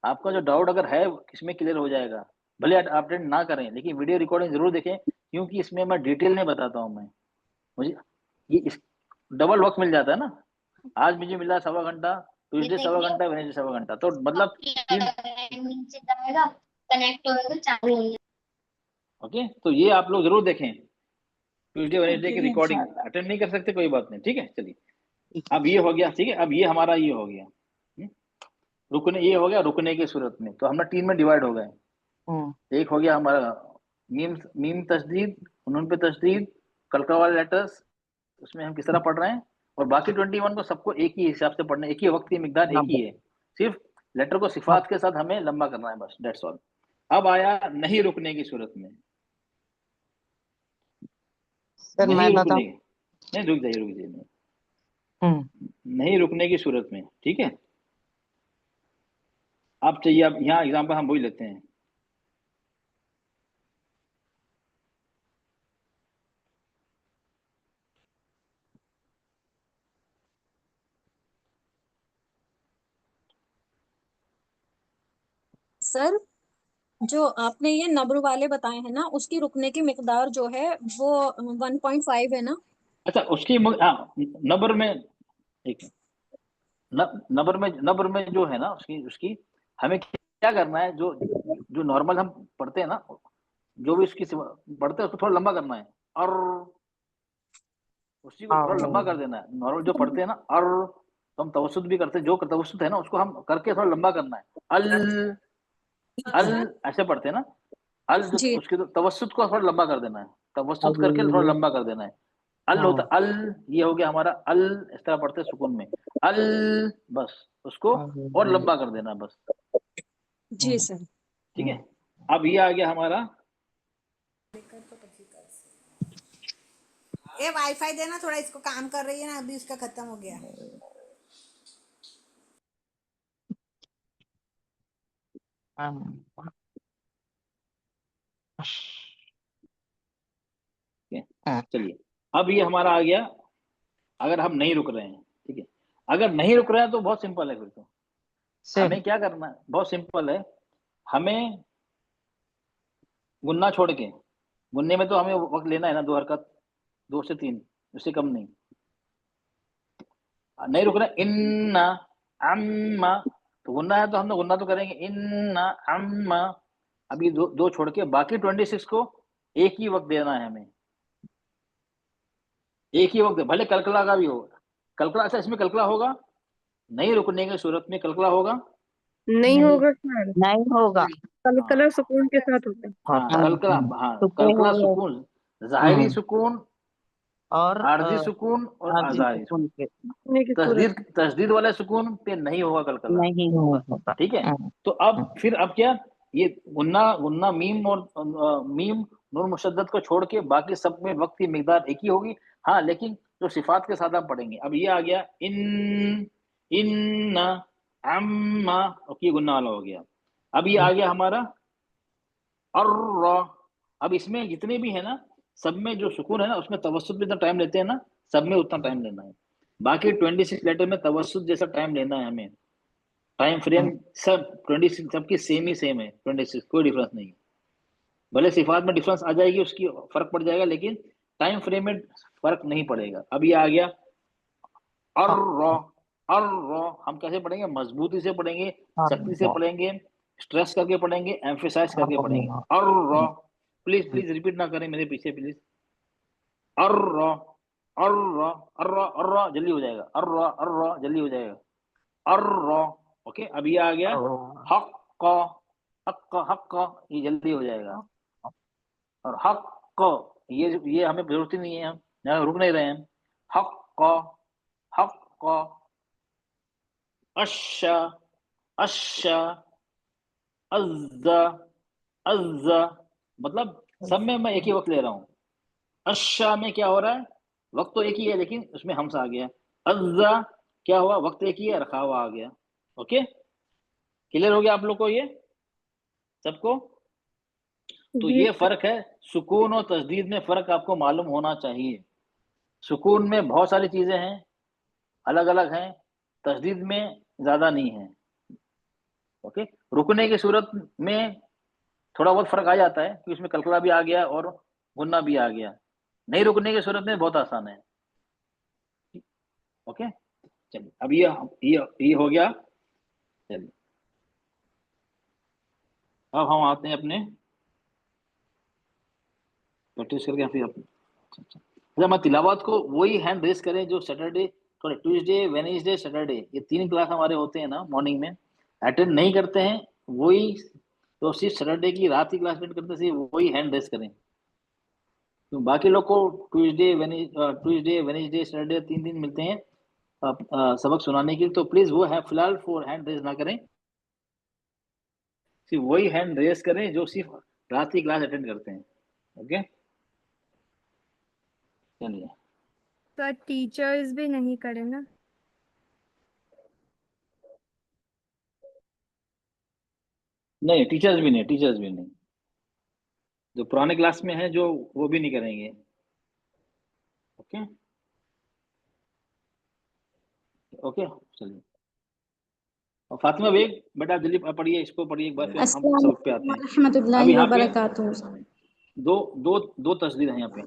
आपका जो डाउट अगर है इसमें क्लियर हो जाएगा। भले आप अटेंड ना करें, लेकिन वीडियो रिकॉर्डिंग जरूर देखें, क्योंकि इसमें मैं डिटेल नहीं बताता हूँ। मैं मुझे ये इस डबल वक्त मिल जाता है ना। आज मुझे मिला 1.25 घंटा, ट्यूसडे 1.25 घंटा, वेडनेसडे 1.25 घंटा, तो मतलब 3। कनेक्ट होगा चालू होगा। ओके, तो ये आप लोग जरूर देखें। ट्यूसडे वेडनेसडे ओके की जी, रिकॉर्डिंग इंशाल्लाह। अटेंड नहीं कर सकते, कोई बात नहीं, ठीक है। चलिए, अब ये हो गया, ठीक है। अब ये हमारा ये हो गया रुकने, ये हो गया रुकने की सूरत में। तो हम 3 में डिवाइड हो गए। एक हो गया हमारा मीम मीम तस्दीद, नून पे तस्दीद, कलका वाले लेटर्स, उसमें हम किस तरह पढ़ रहे हैं। और बाकी 21 को सबको एक ही हिसाब से पढ़ना, एक ही वक्त की मिकदार एक ही है। सिर्फ लेटर को सिफात के साथ हमें लंबा करना है, बस, डेट्स ऑल। अब आया नहीं रुकने की सूरत में। सर नहीं मैं रुकने, बताऊं? नहीं रुक जाइए नहीं रुकने की सूरत में, ठीक है। आप चाहिए, आप यहाँ एग्जाम्पल हम वही लेते हैं। सर, जो आपने ये नब्र वाले बताए हैं ना, उसकी रुकने की मिकदार जो है वो 1.5 है ना? अच्छा, उसकी हाँ, नंबर में एक नंबर में जो है ना, उसकी उसकी हमें क्या करना है, जो जो नॉर्मल हम पढ़ते हैं ना, जो भी उसकी पढ़ते हैं उसको थोड़ा लंबा करना है, और उसी को थोड़ा लंबा कर देना है। नॉर्मल जो पढ़ते हैं ना, और तो हम तवसुत भी करते हैं, जो तवसुत है ना उसको हम करके थोड़ा लंबा करना है। अल ऐसे पढ़ते हैं ना, अल जो जी उसके तवसुत को थोड़ा लंबा कर देना है, तवसुत करके थोड़ा लंबा कर देना है। अल होता अल, ये हो गया हमारा अल, इस तरह पढ़ते हैं सुकून में, अल, बस उसको और लंबा कर देना, बस, जी सर। ठीक है। अब ये आ गया हमारा, ये वाईफाई देना थोड़ा, इसको काम कर रही है ना, अभी उसका खत्म हो गया। चलिए, अब ये हमारा आ गया। अगर हम नहीं रुक रहे हैं, ठीक है, अगर नहीं रुक रहे हैं तो बहुत सिंपल है। फिर तो हमें क्या करना है, बहुत सिंपल है। हमें गुन्ना छोड़ के, गुन्ने में तो हमें वक्त लेना है ना, 2 हरकत, 2 से 3, उससे कम नहीं। नहीं रुक रहे, इन्ना अम्मा, तो गुन्ना है तो हम गुन्ना तो करेंगे, इन्ना अम्मा। अभी दो छोड़ के बाकी 26 को एक ही वक्त देना है हमें, एक ही वक्त, भले कलकला का भी हो। कलकला, अच्छा इसमें कलकला होगा, नहीं रुकने की सूरत में कलकला होगा। नहीं होगा सर, नहीं होगा। कलर सुकून के साथ होता है। हाँ कलकला, हाँ तुक्के कलकला हुए। सुकून, जाहिरी सुकून, और आरजी सुकून और आधी आजारी सुकून सुकून। के रुकने की सूरत तस्दीद तस्दीद वाले सुकून पे नहीं होगा कलकला, नहीं होगा। ठीक है। तो अब फिर अब क्या, ये गुन्ना गुन्ना मीम और मीम नून मुशद्दद को छोड़ के बाकी सब में वक्त की मिकदार एक ही होगी। हाँ, लेकिन जो सिफात के साथ हम पढ़ेंगे। अब ये आ गया इन्ना अम्मा, ओके, गुन्ना वाला हो गया। अब ये आ गया हमारा अर्रा। अब इसमें जितने भी है ना, सब में जो सुकून है ना, उसमें तवस्सुत भी इतना टाइम लेते हैं ना, सब में उतना टाइम लेना है। बाकी 26 लेटर में तवस्सुत जैसा टाइम लेना है हमें। टाइम फ्रेम सब 26 सबकी सेम है, 26 कोई डिफरेंस नहीं है। भले सिफात में डिफरेंस आ जाएगी, उसकी फर्क पड़ जाएगा, लेकिन टाइम फ्रेम में फर्क नहीं पड़ेगा। अब ये आ गया और हम कैसे पढ़ेंगे? मजबूती से पढ़ेंगे, सख्ती से पढ़ेंगे, स्ट्रेस करके पढ़ेंगे, एम्फेसाइज करके पढ़ेंगे। और प्लीज प्लीज रिपीट ना करें मेरे पीछे प्लीज। और जल्दी हो जाएगा, और जल्दी हो जाएगा, और ओके। अब ये आ गया हक हक, ये जल्दी हो जाएगा। और हक ये हमें जरूरत ही नहीं है, हम यहाँ रुक नहीं रहे हैं। हक हक अश्शा अश्शा अज़्ज़ा अज़्ज़ा, मतलब सब में मैं एक ही वक्त ले रहा हूँ। अश्शा में क्या हो रहा है? वक्त तो एक ही है, लेकिन उसमें हमसा आ गया। अज़्ज़ा क्या हुआ? वक्त एक ही है, रखा हुआ आ गया। ओके, क्लियर हो गया आप लोग को ये सबको? तो ये फर्क है, सुकून और तस्दीद में फर्क आपको मालूम होना चाहिए। सुकून में बहुत सारी चीजें हैं, अलग अलग हैं, तस्दीद में ज्यादा नहीं है। ओके, रुकने की सूरत में थोड़ा बहुत फर्क आ जाता है कि उसमें कलकला भी आ गया और गुन्ना भी आ गया। नहीं रुकने की सूरत में बहुत आसान है। ओके, चलिए अब ये हो गया। चलिए अब हम आते हैं अपने प्रैक्टिस करके फिर अच्छा मैं तिलावत को वही हैंड रेस करें जो Saturday, sorry Tuesday, Wednesday, Saturday, ये 3 क्लास हमारे होते हैं ना मॉर्निंग में, अटेंड नहीं करते हैं वही, तो सिर्फ सैटरडे की रात की क्लास अटेंड करते हैं, वही हैंड रेस करें। तो बाकी लोग को ट्यूसडे वेडनेसडे, सैटरडे 3 दिन मिलते हैं सबक सुनाने के लिए, तो प्लीज वो है फिलहाल फोर हैंड रेस ना करें, सिर्फ वही हैंड रेस करें जो सिर्फ रात की क्लास अटेंड करते हैं। ओके, चलिए। तो टीचर्स भी नहीं करें ना? नहीं, टीचर्स भी नहीं, जो पुराने क्लास में है जो वो भी नहीं करेंगे। ओके ओके, चलिए। और फातिमा बेग बेटा जल्दी पढ़िए, इसको पढ़िए एक बार, फिर हम सबक पे आते हैं। अब यहाँ पे दो तस्दीर है, यहाँ पे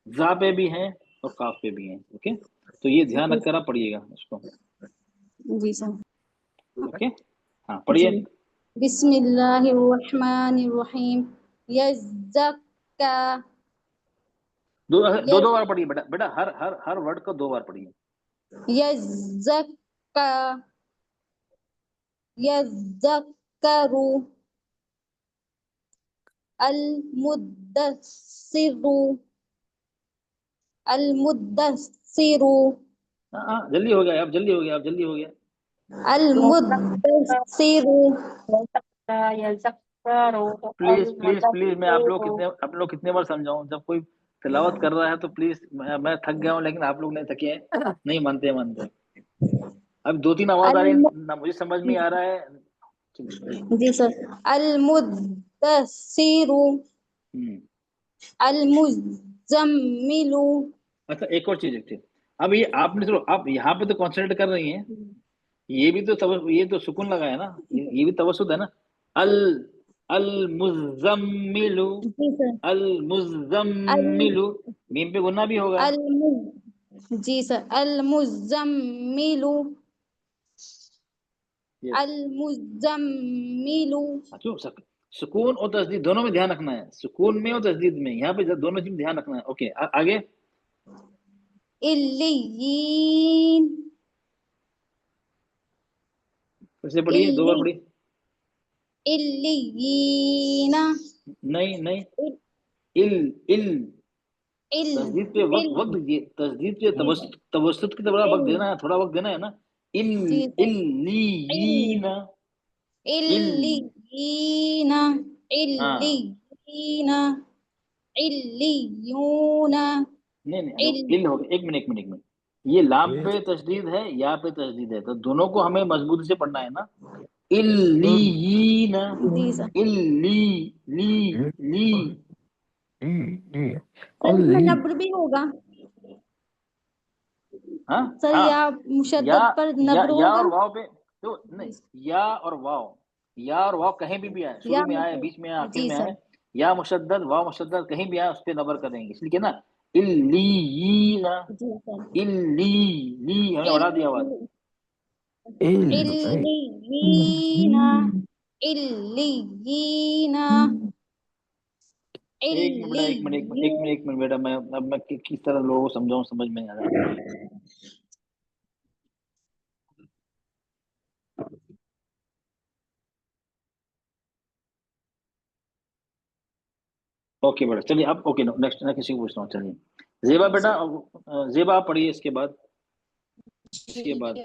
जा पे भी है और काफ पे भी है। ओके, तो ये ध्यान रखकर आप पढ़िएगा इसको। जी सर। ओके, हाँ पढ़िए। बिस्मिल्लाहिर्रहमानिर्रहीम। यज़्ज़क्का। दो बार पढ़िए बेटा, हर वर्ड को 2 बार पढ़िए। यज़्ज़क्का, यज़्ज़क्करु, अल-मुद्दस्सिरु, अल-मुद्दस्सिरु, जल्दी हो गया, अब जल्दी हो गया, अल-मुद्दस्सिरु। प्लीज मैं आप लोग कितने बार समझाऊं? जब कोई तिलावत कर रहा है तो प्लीज, मैं थक गया हूं, लेकिन आप लोग नहीं थके हैं, नहीं मानते। अब 2-3 आवाज आ रही है, मुझे समझ में आ रहा है। जी सर। अल-मुद्दस्सिरु, अल-मुज़्ज़म्मिलु। अच्छा एक और चीज देखते, अब ये आपने चलो, आप यहाँ पे तो कॉन्सेंट्रेट कर रही हैं, ये भी तो ये तो सुकून लगा है ना, ये भी तवस्सुत है ना। अल-मुज़्ज़म्मिलु, अल-मुज़्ज़म्मिलु, मीम पे गुन्ना भी होगा। जी सर। अल-मुज़्ज़म्मिलु, अल-मुज़्ज़म्मिलु। सुकून और तस्दीद दोनों में ध्यान रखना है, सुकून में और तस्दीद में, यहाँ पे दोनों चीज ध्यान रखना है। ओके, आगे। इल्लियीन। कैसे पढ़िए? 2 बार पढ़िए। इल्लियीना। नहीं, तस्दीद पे वक्त दीजिए, तस्दीद पे तवस्सुत की तरह वक्त देना है, थोड़ा वक्त देना है ना। इल्लियीना, इल्लियीना, इल्लियीना, इल्लियूना। नहीं इल हो गया। एक मिनट, ये लाम पे तस्दीद है, या पे तस्दीद है, तो दोनों को हमें मजबूती से पढ़ना है ना। इल्लीना, ली इसमें नब्र भी होगा। हाँ सर हाँ, या मुशद्दद पर नब्र या होगा। और वाव पे, तो नहीं, या और वाव कहीं भी आए, शुरू में आए, बीच में आए, आखिर जी में सर। आए, या मुशद्दद वाव मुशद्दद कहीं भी आए उस पे नबर करेंगे। इसलिए ना इल्लीना, जी सर। ली हमने बढ़ा दिया आवाज। इल्लीना, इल्लीना, एक मिनट बेटा, एक मिनट बेटा, मैं अब मैं किस तरह लोगों को समझाऊं, समझ में नहीं आ रहा। ओके बेटा, चलिए अब ओके, नेक्स्ट मैं किसी को पूछता हूँ। चलिए जेबा बेटा, जेबा आप पढ़िए इसके बाद, इसके बाद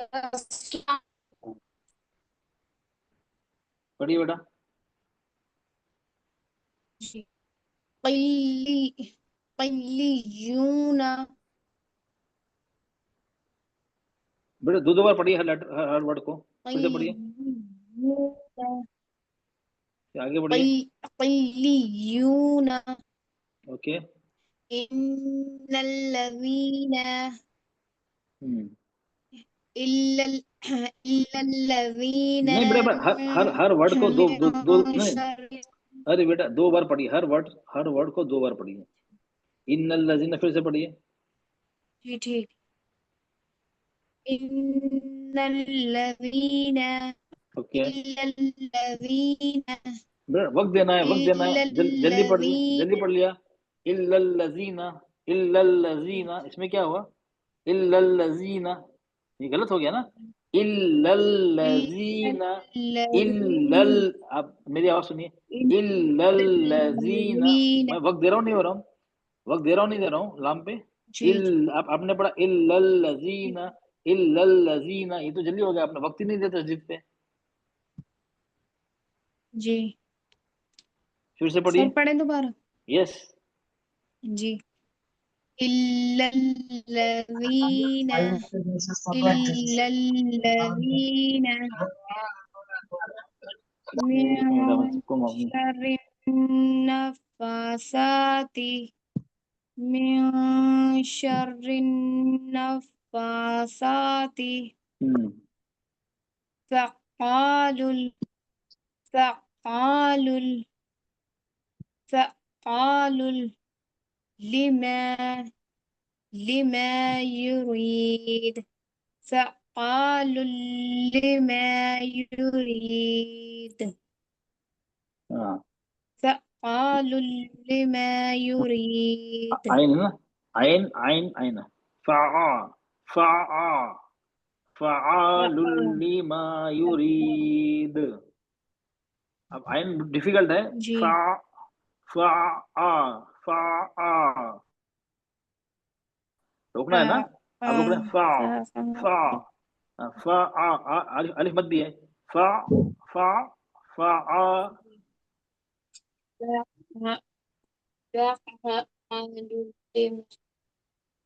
पढ़िए बेटा। क़ल्लियूना, बेटा दो बार पढ़िए हर लेटर, हर वर्ड को फिर से पढ़िए, आगे बढ़िए। क़ल्लियूना, ओके। इन्नल्लज़ीना, हम्म, इल्लल्लज़ीना नहीं बेटा, हर वर्ड को दो दो दो मिन नहीं, शर्रि, अरे बेटा दो बार पढ़िए, हर वर्ड को दो बार पढ़िए। इन्नल लजीना फिर से पढ़िए। जी ठीक, इन्नल्लज़ीना, ओके इल्लल्लज़ीना, बेटा, वक्त देना है, वक्त देना है, जल्दी पढ़िए, जल्दी इल्लल्लज़ीना, पढ़ लिया। इल्लल लजीना, इल्लल लजीना, इसमें क्या हुआ? इल्लल लजीना, ये गलत हो गया ना। इल्लल लजीना, इल्लल, इल्लल्लज़ीना, आप मेरी आवाज सुनिए। इल्लल लजीना, मैं वक्त दे रहा हूँ नहीं हो रहा हूँ, वक्त दे रहा हूँ नहीं दे रहा हूँ लाम पे। जी आप आपने पढ़ा इल्लल लजीना, इल्लल लजीना, ये तो जल्दी हो गया, आपने वक्त ही नहीं दिया तस्दीद पे। जी फिर से सर, पढ़िए। पढ़ें दोबारा। यस। जी, इल्लल्लज़ीना, इल्लल्लज़ीना एक मिनट, मैं मिन सबको मालूम। शर्रि नफ़्फ़ासाति, मिन शर्रि नफ़्फ़ासाति, फ़अ्क़ालुल, फ़अ्क़ालुल, फ़अ्क़ालुल लिमा, लिमा युरीद, फ़अ्क़ालुल लिमा युरीद, हाँ, फ़अ्क़ालुल लिमा युरीद। आइन है ना, आइन आइन आइन, फ़आ फ़आ फ़आलुल लिमा युरीद। अब आइन डिफिकल्ट है। जी फ़ा फ़आ फ़आ, रोकना है ना, आप रोक रहे हैं। फ़ा फ़ा फ़आ, अलिफ मत भी है। फ़ा फ़ा फ़आ,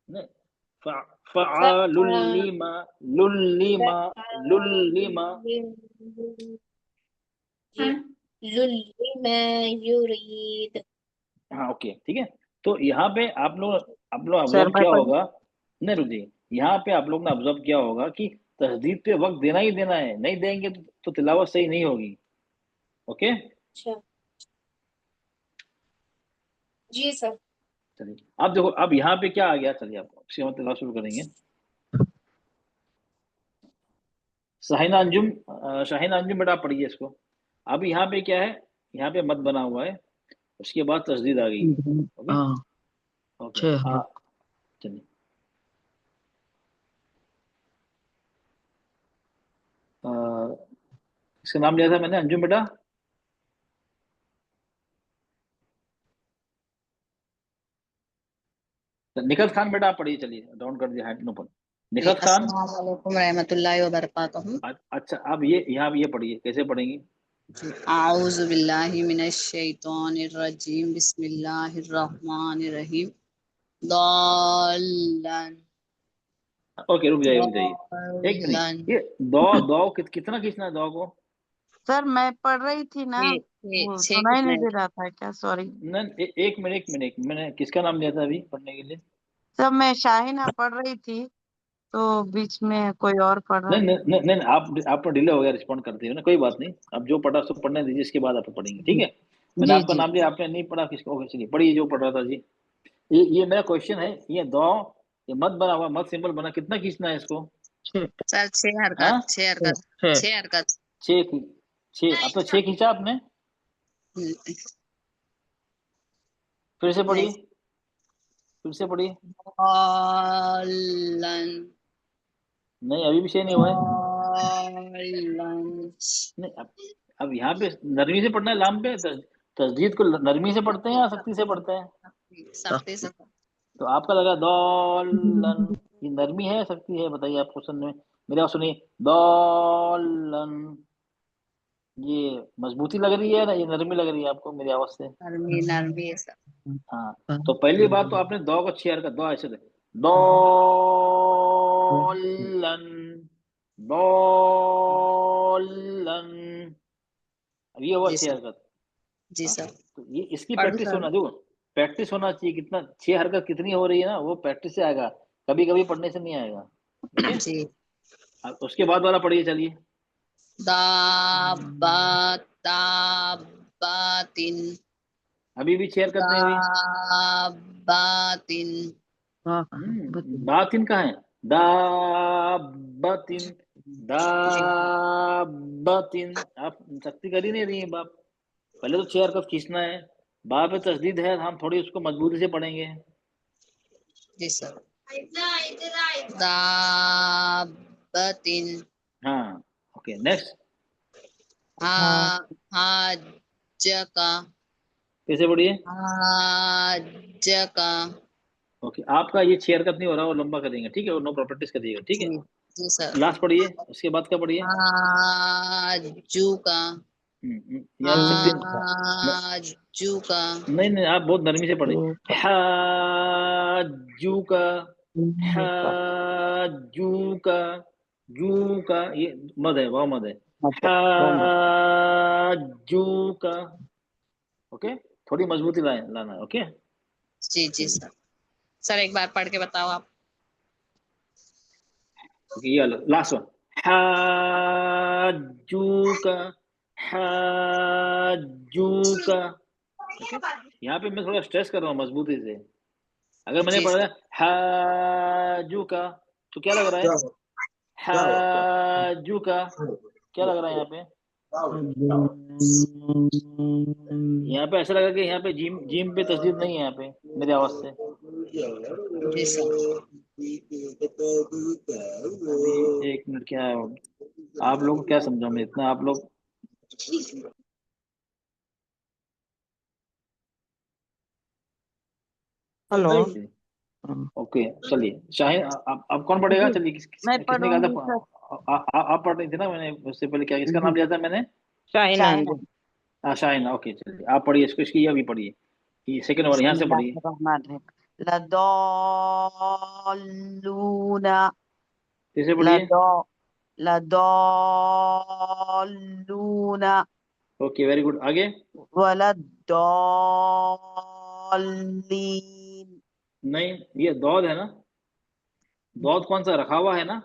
नहीं, फ़आलुल लिमा, लुल्लिमा, लुल्लिमा। लिमा युरीद। हाँ ओके, ठीक है। तो यहाँ पे आप लोग सर ऑब्जर्व मैं किया पढ़ होगा, नहीं रुकिए, यहाँ पे आप लोग ने ऑब्जर्व किया होगा कि तस्दीद पे वक्त देना ही देना है, नहीं देंगे तो तिलावत सही नहीं होगी। ओके, अच्छा जी सर। चलिए अब देखो, अब यहाँ पे क्या आ गया, चलिए आप उसके बाद तिलावत शुरू करेंगे। शाहीन अंजुम बेटा आप पढ़िए इसको। अब यहाँ पे क्या है, यहाँ पे मत बना हुआ है, उसके बाद तस्दीद आ गई। ओके हाँ ओके, 6 हाँ। चलिए। इसका नाम लिया था मैंने, अंजुम बेटा। निखत खान बेटा आप पढ़िए, चलिए डाउन कर दिया हैंड ऊपर। जी, निखत खान। अस्सलाम वालेकुम रहमतुल्लाहि व बरकातुहू। अच्छा, अब ये यहाँ ये पढ़िए, कैसे पढ़ेंगी? आऊज़ु बिल्लाहि मिनश शैतानिर रजीम, बिस्मिल्लाहिर रहमानिर रहीम। दॉल्लन, ओके, रुक जाइए एक मिनट। दॉल्लन। ये दो दो कितना खींचना है दो को? सर मैं पढ़ रही थी ना, वो छः सुनाई कितना नहीं है? दे रहा था क्या? सॉरी नहीं, एक मिनट, मैंने किसका नाम लिया था अभी पढ़ने के लिए? सर, मैं शाहिना पढ़ रही थी। तो बीच में कोई और पढ़ रहा नहीं है। नहीं नहीं नहीं, आप डिले हो गया रिस्पॉन्ड करते हो ना, कोई बात नहीं। अब जो पढ़ा उसको पढ़ने दीजिए, इसके बाद आप पढ़ेंगे, ठीक है। मैंने जी आपका जी नाम लिया, आपने नहीं पढ़ा, किसको? ओके चलिए पढ़िए जो पढ़ रहा था जी। ये मेरा क्वेश्चन है, ये दो, ये मत बना हुआ, मत सिंबल बना, कितना खींचना है इसको? सर 6 हाँ हरकत, 6 हरकत, 6 हरकत। 6 अब तो 6 खींचा आपने, फिर से पढ़िए, नहीं, फिर से पढ़िए। ऑलन, नहीं अभी भी 6 नहीं हुआ है। ऑलन। नहीं अब यहाँ पे नरमी से पढ़ना है, लाम पे तस्दीद को नरमी से पढ़ते हैं या सख्ती से पढ़ते हैं? सख्ती से। तो आपका लगा दौलन, ये नरमी है सख्ती है, बताइए आप क्वेश्चन में। मेरी बात सुनिए, दौलन, ये मजबूती लग रही है ना, ये नरमी लग रही है आपको मेरी आवाज से? नरमी, नरमी है सर। हाँ, तो पहली बात तो आपने दो को 6 हरकत, दो ऐसे थे, दौलन, दौलन, अब ये हुआ जी 6 सर, हरकत। जी हाँ, सर। तो ये इसकी पढ़ो प्रैक्टिस सर। होना, देखो प्रैक्टिस होना चाहिए, कितना 6 हरकत कितनी हो रही है ना, वो प्रैक्टिस से आएगा, कभी कभी पढ़ने से नहीं आएगा। ओके, जी। अब उसके बाद वाला पढ़िए चलिए। दाबातिन, अभी भी 6 हरकत नहीं हुई। दाबातिन। बातिन कहाँ है? दाबातिन, दाबातिन, आप सख्ती कर ही नहीं रही है बाप। पहले तो 6 हरकत खींचना है, बा पे तस्दीद है, हम थोड़ी उसको मजबूती से पढ़ेंगे। जी सर। दाबातिन। हाँ ओके, नेक्स्ट। हाजका, कैसे पढ़िए? हाजका। ओके, आपका ये 6 हरकत नहीं हो रहा, वो लंबा करेंगे, ठीक है, वो नो प्रॉपर्टीज करिएगा, ठीक है। जी, जी सर। लास्ट पढ़िए, उसके बाद क्या पढ़िए? हाजुका, यहाँ पे सख्ती हाजुका। नहीं नहीं, आप बहुत नरमी से पढ़े। हाजूका, हाजूका, जूका, ये मद है, वाव मद है। हाजूका, ओके, थोड़ी मजबूती लाना है, ओके। जी जी सर। सर एक बार पढ़ के बताओ आप। ओके, ये लास्ट वन, हाजूका, हाजूका, ओके। यहाँ पे मैं थोड़ा स्ट्रेस कर रहा हूँ मजबूती से। अगर मैंने जी पढ़ा सर। हाजूका, तो क्या लग रहा है? हाजूका, क्या लग रहा है यहाँ पे? यहाँ पे ऐसा लगा कि यहाँ पे जीम जीम पे तस्दीद नहीं है यहाँ पे मेरी आवाज से। जी सर। अभी एक मिनट, क्या है आप लोग को क्या समझाऊं मैं इतना, आप लोग हेलो। ओके चलिए। शाहीन आप कौन पढ़ेगा? जी चलिए मैं किसने कहा पढ़ूंगी था? सर। आप पढ़ रही थी ना, मैंने उससे पहले क्या किसका नाम जी लिया था मैंने? शाहिना। शाहीन, ओके चलिए आप पढ़िए इसको, इसकी अभी पढ़िए, ये सेकंड वर्ड यहाँ से पढ़िए। बिस्मिल्लाहिर्रहमानिर्रहीम। लदॉलूना, कैसे पढ़िए? लदॉ लदॉलूना, ओके वेरी गुड, आगे। वलद्दॉल्लीन। नहीं, ये दौद है ना, दौद कौन सा रखा हुआ है ना?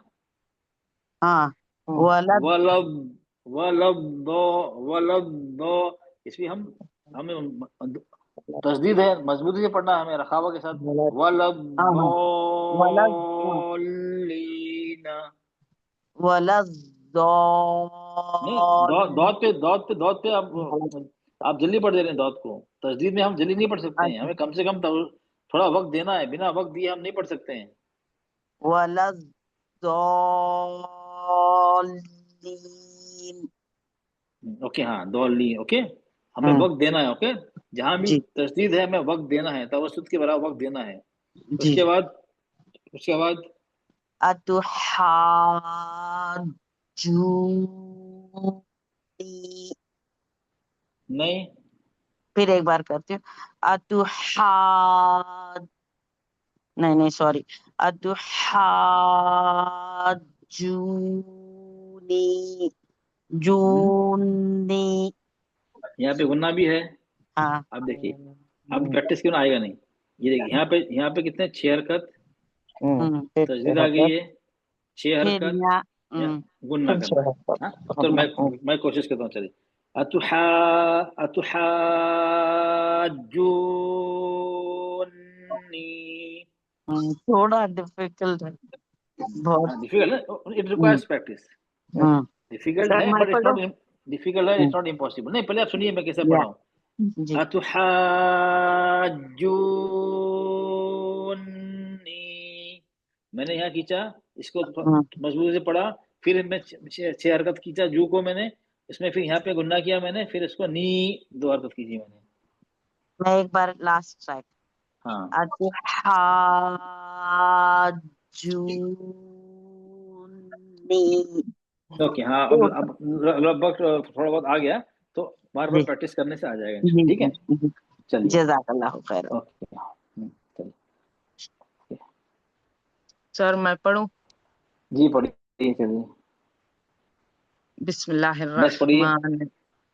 हाँ, वलद वलब, वलब दो, वलब दो, इसमें हमें तस्दीद है, मजबूती से पढ़ना है हमें, रखा हुआ के साथ। वलब हाँ हाँ वलद दौलीना, नहीं वलद्दॉल्लीन। दौद पे आप जल्दी पढ़ दे रहे हैं दौद को। तस्दीद में हम जल्दी नहीं पढ़ सकते हैं, अच्छा, हमें कम से कम थोड़ा वक्त देना है, बिना वक्त दिए हम नहीं पढ़ सकते हैं। वलद्दॉल्लीन। ओके हाँ, दौली, ओके, हमें वक्त देना है, ओके। जहां भी जी तस्दीद है हमें वक्त देना है, तवसुत के बराबर वक्त देना है। जी। उसके बाद, उसके बाद अतुहाजुनी, नहीं, फिर एक बार करती हूँ। अतुहाज नहीं नहीं सॉरी, अतुहाजूनी, जूनी। यहाँ पे गुन्ना भी है। हाँ अब देखिए, अब प्रैक्टिस क्यों ना आएगा नहीं। ये देखिए यहाँ पे कितने 6 हरकत, तस्दीद आ गई है, 6 फिर हरकत या या गुन्ना करना है। हाँ, तो मैं कोशिश करता हूँ। चलिए, अतुहाज्जूनी। थोड़ा डिफिकल्ट है बहुत। डिफिकल्ट है, it requires practice. Difficult sir है मैं बट इट्स पढ़ूं? नॉट डिफिकल्ट है, इट्स नॉट इम्पॉसिबल। नहीं, पहले आप सुनिए मैं कैसे पढ़ा हूँ। जी अतुहाज्जूनी, मैंने यहाँ खींचा, इसको मजबूती से पढ़ा, फिर मैं 6 हरकत खींचा जू को मैंने, इसमें फिर यहाँ पे गुन्ना किया मैंने, फिर इसको नी 2 हरकत कीजिए मैंने। मैं एक बार लास्ट ट्राई। हाँ, अतुहाज्जूनी। ओके। हाँ, अब लगभग थोड़ा बहुत आ गया, तो बार बार जी प्रैक्टिस करने से आ जाएगा जी इंशाल्लाह। ठीक है, जी चलिए, जज़ाकल्लाहु खैर। ओके। चलिए सर मैं पढ़ूं? जी, पढ़िए, चलिए नेक्स्ट पढ़िए, बिस्मिल्लाहिर्रहमान।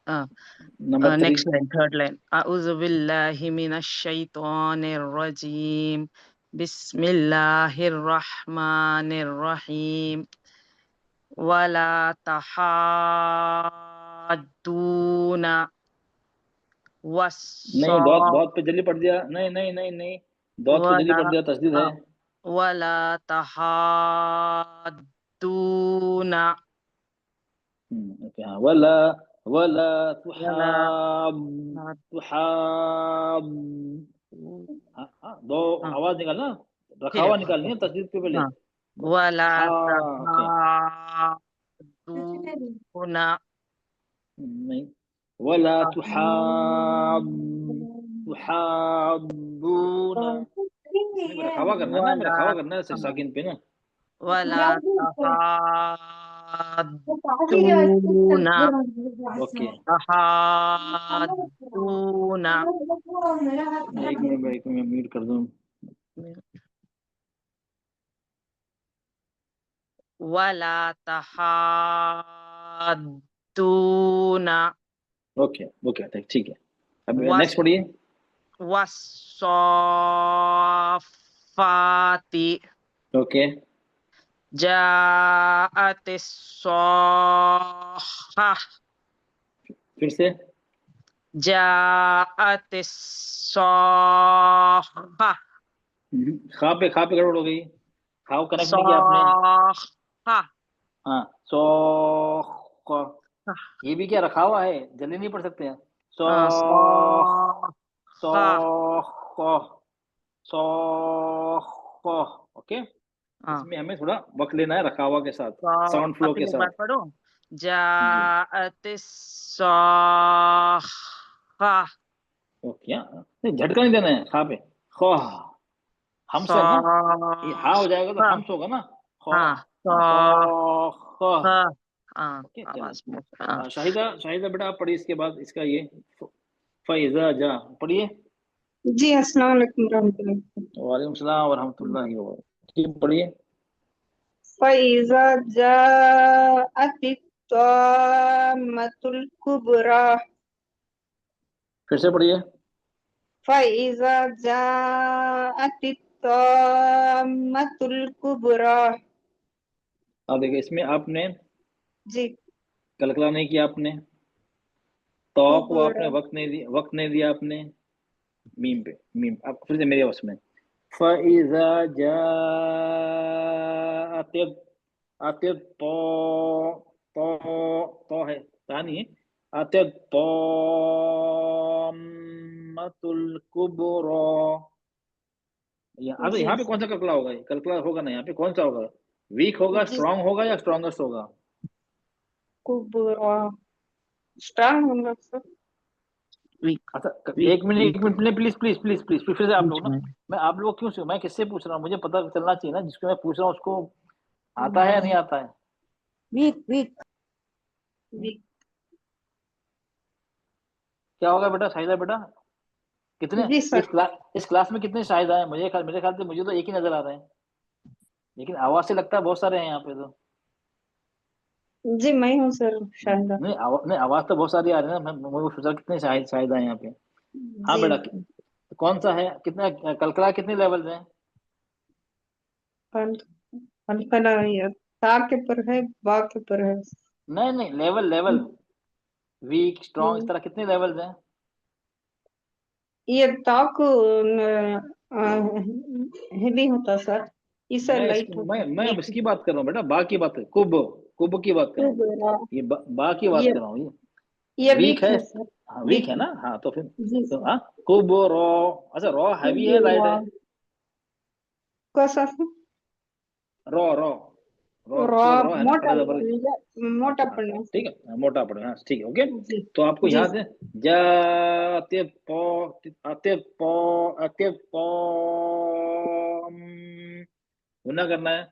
Number 3। Next line, third line. अऊज़ु बिल्लाहि मिनश शैतानिर रजीम। बिस्मिल्लाहिर्रहमानिर रहीम। वला तहाद्दूना नहीं, वस्सा बहुत बहुत पे जल्दी पढ़ दिया। नहीं नहीं नहीं नहीं, बहुत पे जल्दी वला पढ़ दिया, तस्दीद है। वला तहाद्दूना ओके। हाँ, वला वला वला तुहाब। हाँ हाँ, दो हाँ, आवाज निकालना, रखा फिर एक हुआ बार निकालनी है करते तस्दीद पे पहले। हैं। हाँ, वला हा, ओके। तहाद्दूना नहीं, वला तुहाबूना, इसमें भी रखा हुआ करना है ना, में वला रखा हुआ करना है हाँ, साकिन पे ना। वला तहाद्दूना ओके, तहाद्दूना। एक मिनट म्यूट कर दूं। वला तहाद्दूना ओके ओके, ठीक है। अब नेक्स्ट पढ़िए। वस्साफ़ाती ओके, जाअतिस्साख़्ख़ा फिर से। जाअतिस्साख़्ख़ा खा पे गड़बड़ हो गई, खा को कनेक्ट नहीं किया आपने। साख़्ख़ा। हाँ, सौ, ये भी क्या रखा हुआ है, जल्दी नहीं पढ़ सकते हैं। सौ सौ साख़्ख़ा। सौ, ओके। हाँ, इसमें हमें थोड़ा वक्त लेना है रखा हुआ के साथ, साउंड अब फ्लो के एक साथ। बार पढ़ो। जी, जाअतिस्साख़्ख़ा ओके। नहीं, झटका नहीं देना है खा पे। खो, हमस है ना, ये हा हो जाएगा तो साख़्ख़ा। हमस होगा ना। खो, हाँ हाँ, सौ, खो। हाँ, ओके, आवाज में चलो। शाहिदा शाहिदा बेटा आप पढ़िए इसके बाद इसका ये फैज़ा जा, पढ़िए। जी अस्सलाम वालेकुम रहमतुल्लाह। वालेकुम सलाम व रहमतुल्लाहि व बरकातुहू। ठीक, पढ़िए। फ़इज़ा जाअतित ताम्मतुल कुबरा। फिर से पढ़िए। फ़इज़ा जाअतित ताम्मतुल कुबरा। अब देखिए, इसमें आपने जी, कलकला नहीं किया आपने, तो को आपने कुबरा। वक्त नहीं दिया आपने, मीम पे मीम। अब फिर से मेरे उसमें फ़इज़ा जाअत, आतिब तो है, तानी है। आतिब ताम्मतुल कुबरा। अब जी यहाँ पे कौन सा कलकला होगा, ये कलकला होगा ना, यहाँ पे कौन सा होगा, वीक होगा, जी, स्ट्रांग होगा या स्ट्रॉन्गेस्ट होगा। कुबरा स्ट्रांग होगा सर। अच्छा, वीक एक minute please please please please, फिर से आप लोग ना, वीक मैं आप लोग क्यों, मैं किससे पूछ रहा हूँ, मुझे पता चलना चाहिए ना, जिसको मैं पूछ रहा हूँ उसको आता है या नहीं आता है। Weak weak weak. क्या होगा बेटा, शाहिदा बेटा, कितने जी सर। इस क्लास में कितने शाहिदा हैं, मेरे ख्याल से मुझे तो एक ही नजर आ रहे हैं, लेकिन आवाज से लगता है बहुत सारे हैं यहाँ पे तो। जी मैं हूँ सर शाहिदा। नहीं, आवाज तो बहुत सारी आ रही है ना, मैं सोचा कितने शाहिदा हैं यहाँ पे। हाँ जी बेटा, कौन सा है, कितना कलकला कितने लेवल में है। कल कल कल ता के पर है, बा के पर है। नहीं नहीं, लेवल लेवल, वीक स्ट्रॉन्ग, इस तरह कितने लेवल्स हैं? ये ता को हेवी होता सर, इसे लाइट होता, मैं अब इसकी बात कर रहा हूँ बेटा, बा की बात, कुब कुब की बात कर रहा हूँ, ये बा की बात ये कर रहा हूँ। ये वीक है, सर, हाँ वीक है ना, हाँ तो फिर जी तो सर। हाँ, कुब रॉ, अच्छा रॉ हैवी है लाइट है? कैसा sir? Raw raw raw raw मतलब रॉ है ना, मोटा खड़ा जबर। मोटा अच्छा पड़ना ठीक सर। है, हाँ, मोटा पड़े, हाँ ठीक है, ओके। जी तो आपको जी यहाँ सर। से जाते पो, आते पो, आते पो, गुना करना है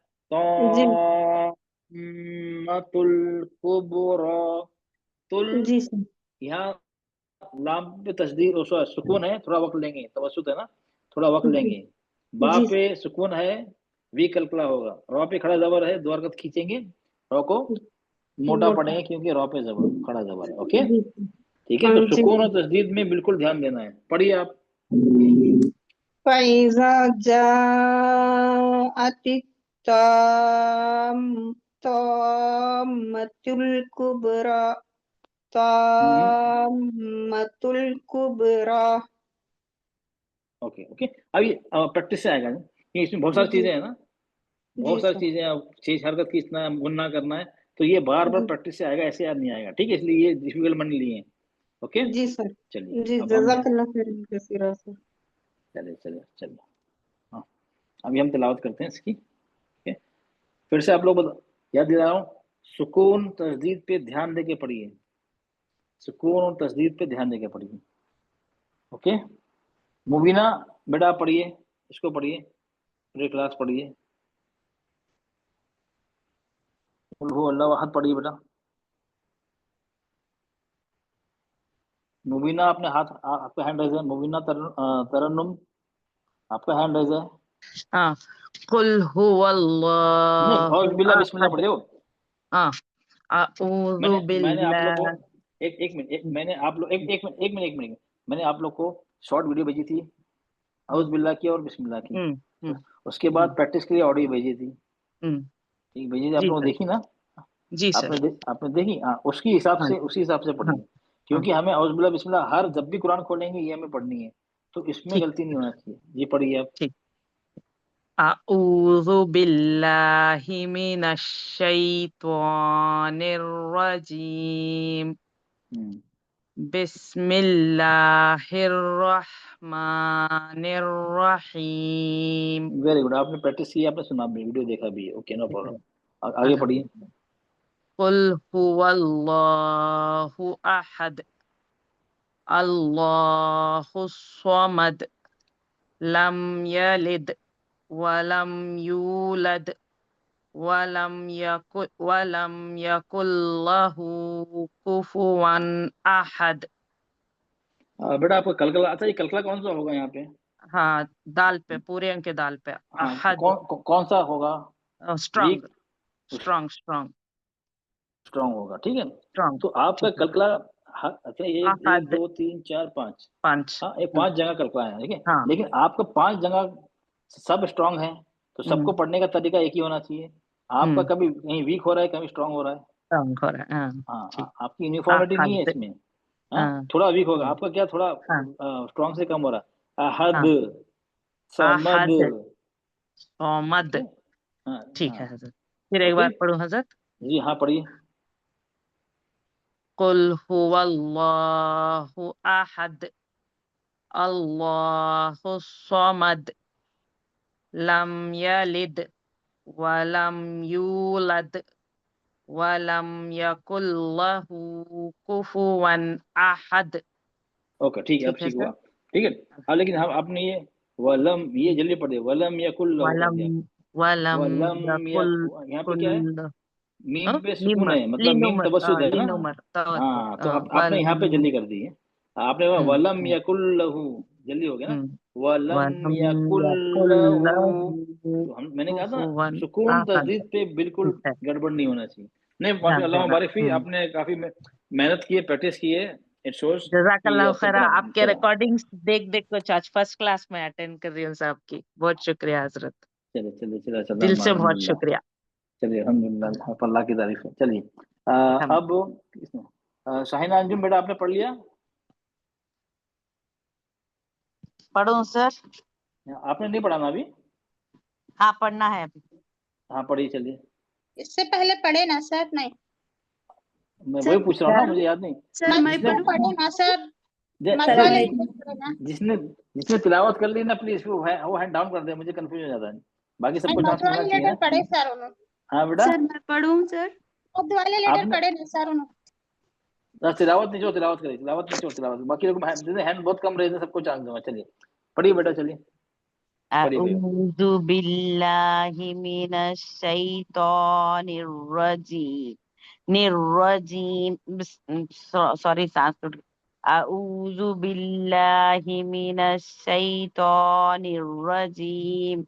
जी तो तुल कुबरा, तुल, जी सर। यहाँ लाम पे तस्दीर सुकून है, थोड़ा वक्त लेंगे, तवसुत है ना, थोड़ा वक्त जी लेंगे। बा जी पे सुकून है, वी कलकला होगा। रॉ पे खड़ा जबर है, दो हरकत खींचेंगे, रॉ को मोटा मोटा, पड़ेंगे क्योंकि रॉ पे जबर खड़ा जबर है, ओके जी ठीक है। हाँ तो जी। सुकून और तस्दीद में बिल्कुल ध्यान देना है, पढ़िए आप। फैज़ा जाअति ताम ताम्मतुल कुबरा, ताम्मतुल कुबरा। ओके ओके, अभी प्रैक्टिस से आएगा ये, इसमें बहुत सारी जी चीजें हैं ना, जी बहुत सारी सर। चीजें, अब चीज हरकत खींचना है, गुन्ना करना है, तो ये बार बार जी प्रैक्टिस से आएगा, ऐसे याद नहीं आएगा, ठीक है, इसलिए ये डिफिकल्ट मान लिए, ओके। जी सर। चलिए जी अब हम, जज़ाकल्लाह खैरन कसीरा सर। चलिए चलिए चलिए, हाँ अभी हम तिलावत करते हैं इसकी, ठीक है। फिर से आप लोग याद दिला रहा हूँ, सुकून तस्दीद पे ध्यान देके पढ़िए, सुकून और तस्दीद पे ध्यान देके पढ़िए, ओके। मुबीना बेटा आप पढ़िए, इसको पढ़िए, पूरी क्लास पढ़िए, कुल हु अल्लाहु अहद पढ़िए बेटा। मुबीना आपने हाथ, आपका हैंड रेज है, मुबीना तरन्नुम आपका हैंड रेज है। हाँ, कुल नहीं, हुवल्लाहु औज़ बिल्लाह बिस्मिल्लाह अहद। पढ़ दो। हाँ, अऊज़ु मैंने आप लोग को बिल्लाह। एक मिनट, मैंने आप लोग एक मिनट, मैंने आप लोग को शॉर्ट वीडियो भेजी थी, औज़ बिल्लाह की और बिस्मिल्लाह की, उसके बाद प्रैक्टिस के लिए ऑडियो भेजी थी, ठीक भेजी थी, आप जी लोगों सर, ने देखी ना? जी सर। आपने देखी, हाँ उसकी हिसाब हाँ से, उसी हिसाब से हाँ पढ़िए, क्योंकि हमें औज़ बिल्लाह बिस्मिल्लाह हर जब भी कुरान खोलेंगे ये हमें पढ़नी है, तो इसमें ठीक गलती नहीं होना चाहिए, ये पढ़िए आप। ठीक। अऊज़ु बिल्लाहि मिनश शैत्वानिर रजीम। बिस्मिल्लाहिर रहमानिर रहीम। वेरी गुड, आपने प्रैक्टिस की, आपने सुना भी, वीडियो देखा भी है, ओके नो प्रॉब्लम, आगे पढ़िए। कुल हुवल्लाहु अहद, अल्लाहु स्वमद, लम यलिद वलम यूलद वलम यकुल लहू कुफुवन अहद। बेटा आपका कलकला, अच्छा ये कलकला कौन सा होगा यहाँ पे? हाँ, दाल पे, पूरे अंक के दाल पे, हाँ अहद। कौन सा होगा? Strong, weak, strong, strong, strong होगा, ठीक है। स्ट्रॉन्ग। तो आपका ठीक है। कलकला, हाँ, अच्छा एक एक अहद, दो तीन चार पाँच, 5। हाँ ये 5 जगह कलकला है, ठीक है, हाँ। लेकिन आपका 5 जगह सब स्ट्रांग है, तो सबको पढ़ने का तरीका एक ही होना चाहिए। आपका कभी कहीं वीक हो रहा है, कभी स्ट्रांग हो रहा है, स्ट्रॉन्ग हो रहा है। हाँ, ठीक। आपकी यूनिफॉर्मिटी नहीं है अहद। इसमें, हाँ हाँ थोड़ा वीक होगा आपका, क्या थोड़ा हाँ स्ट्रांग से कम हो रहा है। अहद, हाँ। समद, अहद, सोमद। ओके, हाँ ठीक हाँ है हजरत। फिर एक ओके, बार पढ़ो हजरत। जी हाँ पढ़िए। कुल हुवल्लाहु अहद, अल्लाहु समद, लम यलिद वलम यूलद वलम यकुल लहू कुफुवन अहद। ओके ठीक है, अब ठीक है ठीक हुआ, सर। ठीक है। हाँ लेकिन हम आपने ये वलम, ये जल्दी पढ़ दिया, वलम यकुल लहू कर वलम दिया, वलम वलम यकुल यहाँ पे कुल। क्या है, मीम पे सुकून लीम, है, मतलब मीम लीनुमर, तवस्सुद है ना, लीनुमर तवज्जुद, हाँ तो आपने यहाँ पे वलम। जल्दी कर दी है, आपने कहा वलम यकुल लहू, जल्दी हो गया ना, वलम वलम यकुल यकुल लहू, लहू तो हम, मैंने कहा था कुफुवन सुकून अहद। तस्दीद पे बिल्कुल ठीक है, गड़बड़ नहीं होना चाहिए। नहीं ध्यान माशाल्लाह, देना। मुबारक फी, आपने काफी मेहनत की है, प्रैक्टिस की है, इट शोज कि जजाकल्लाह आपको खैरा। बड़ा आपके चला। रिकॉर्डिंग्स देख देख कर आज फर्स्ट क्लास में अटेंड कर रही हूँ। सबकी बहुत शुक्रिया हजरत, चलो चलो चलो चलो, दिल से बहुत अल्हम्दुलिल्लाह, शुक्रिया। चलिए अल्हम्दुलिल्लाह, अल्लाह की तारीफ है। चलिए अब शाहीना अंजुम बेटा आपने पढ़ लिया? पढ़ूं सर? आपने नहीं पढ़ा ना अभी? हाँ पढ़ना है अभी। हाँ पढ़िए चलिए। इससे पहले पढ़े ना सर? नहीं मैं वही पूछ रहा हूँ ना, मुझे याद नहीं। सर, मैं जिसने पढ़े ना सर? मत अरे वाले पढ़े ना? जिसने जिसने तिलावत कर ली ना, प्लीज वो हैंड डाउन कर दे, मुझे कंफ्यूजन हो जाता है। बाकी सबको चांस मत मिलना वाले चाहिए लेटर ना। पढ़े सर उन्होंने? हाँ बेटा, सर मैं पढ़ूं सर? मत वाले लेटर आपने पढ़े ना सर उन्होंने? तिलावत नहीं, जो तिलावत करी, तिलावत नहीं, जो तिलावत, बाकी लोग हैंड बहुत कम रहे थे, सबको चांस दूंगा। चलिए पढ़िए बेटा, चलिए पढ़िए भैया। अऊज़ु बिल्लाहि मिनश शैतानिर रजीम। निर्रजीम, सॉरी सांस टूट गई। अऊज़ु बिल्लाहि मिनश शैतानिर रजीम।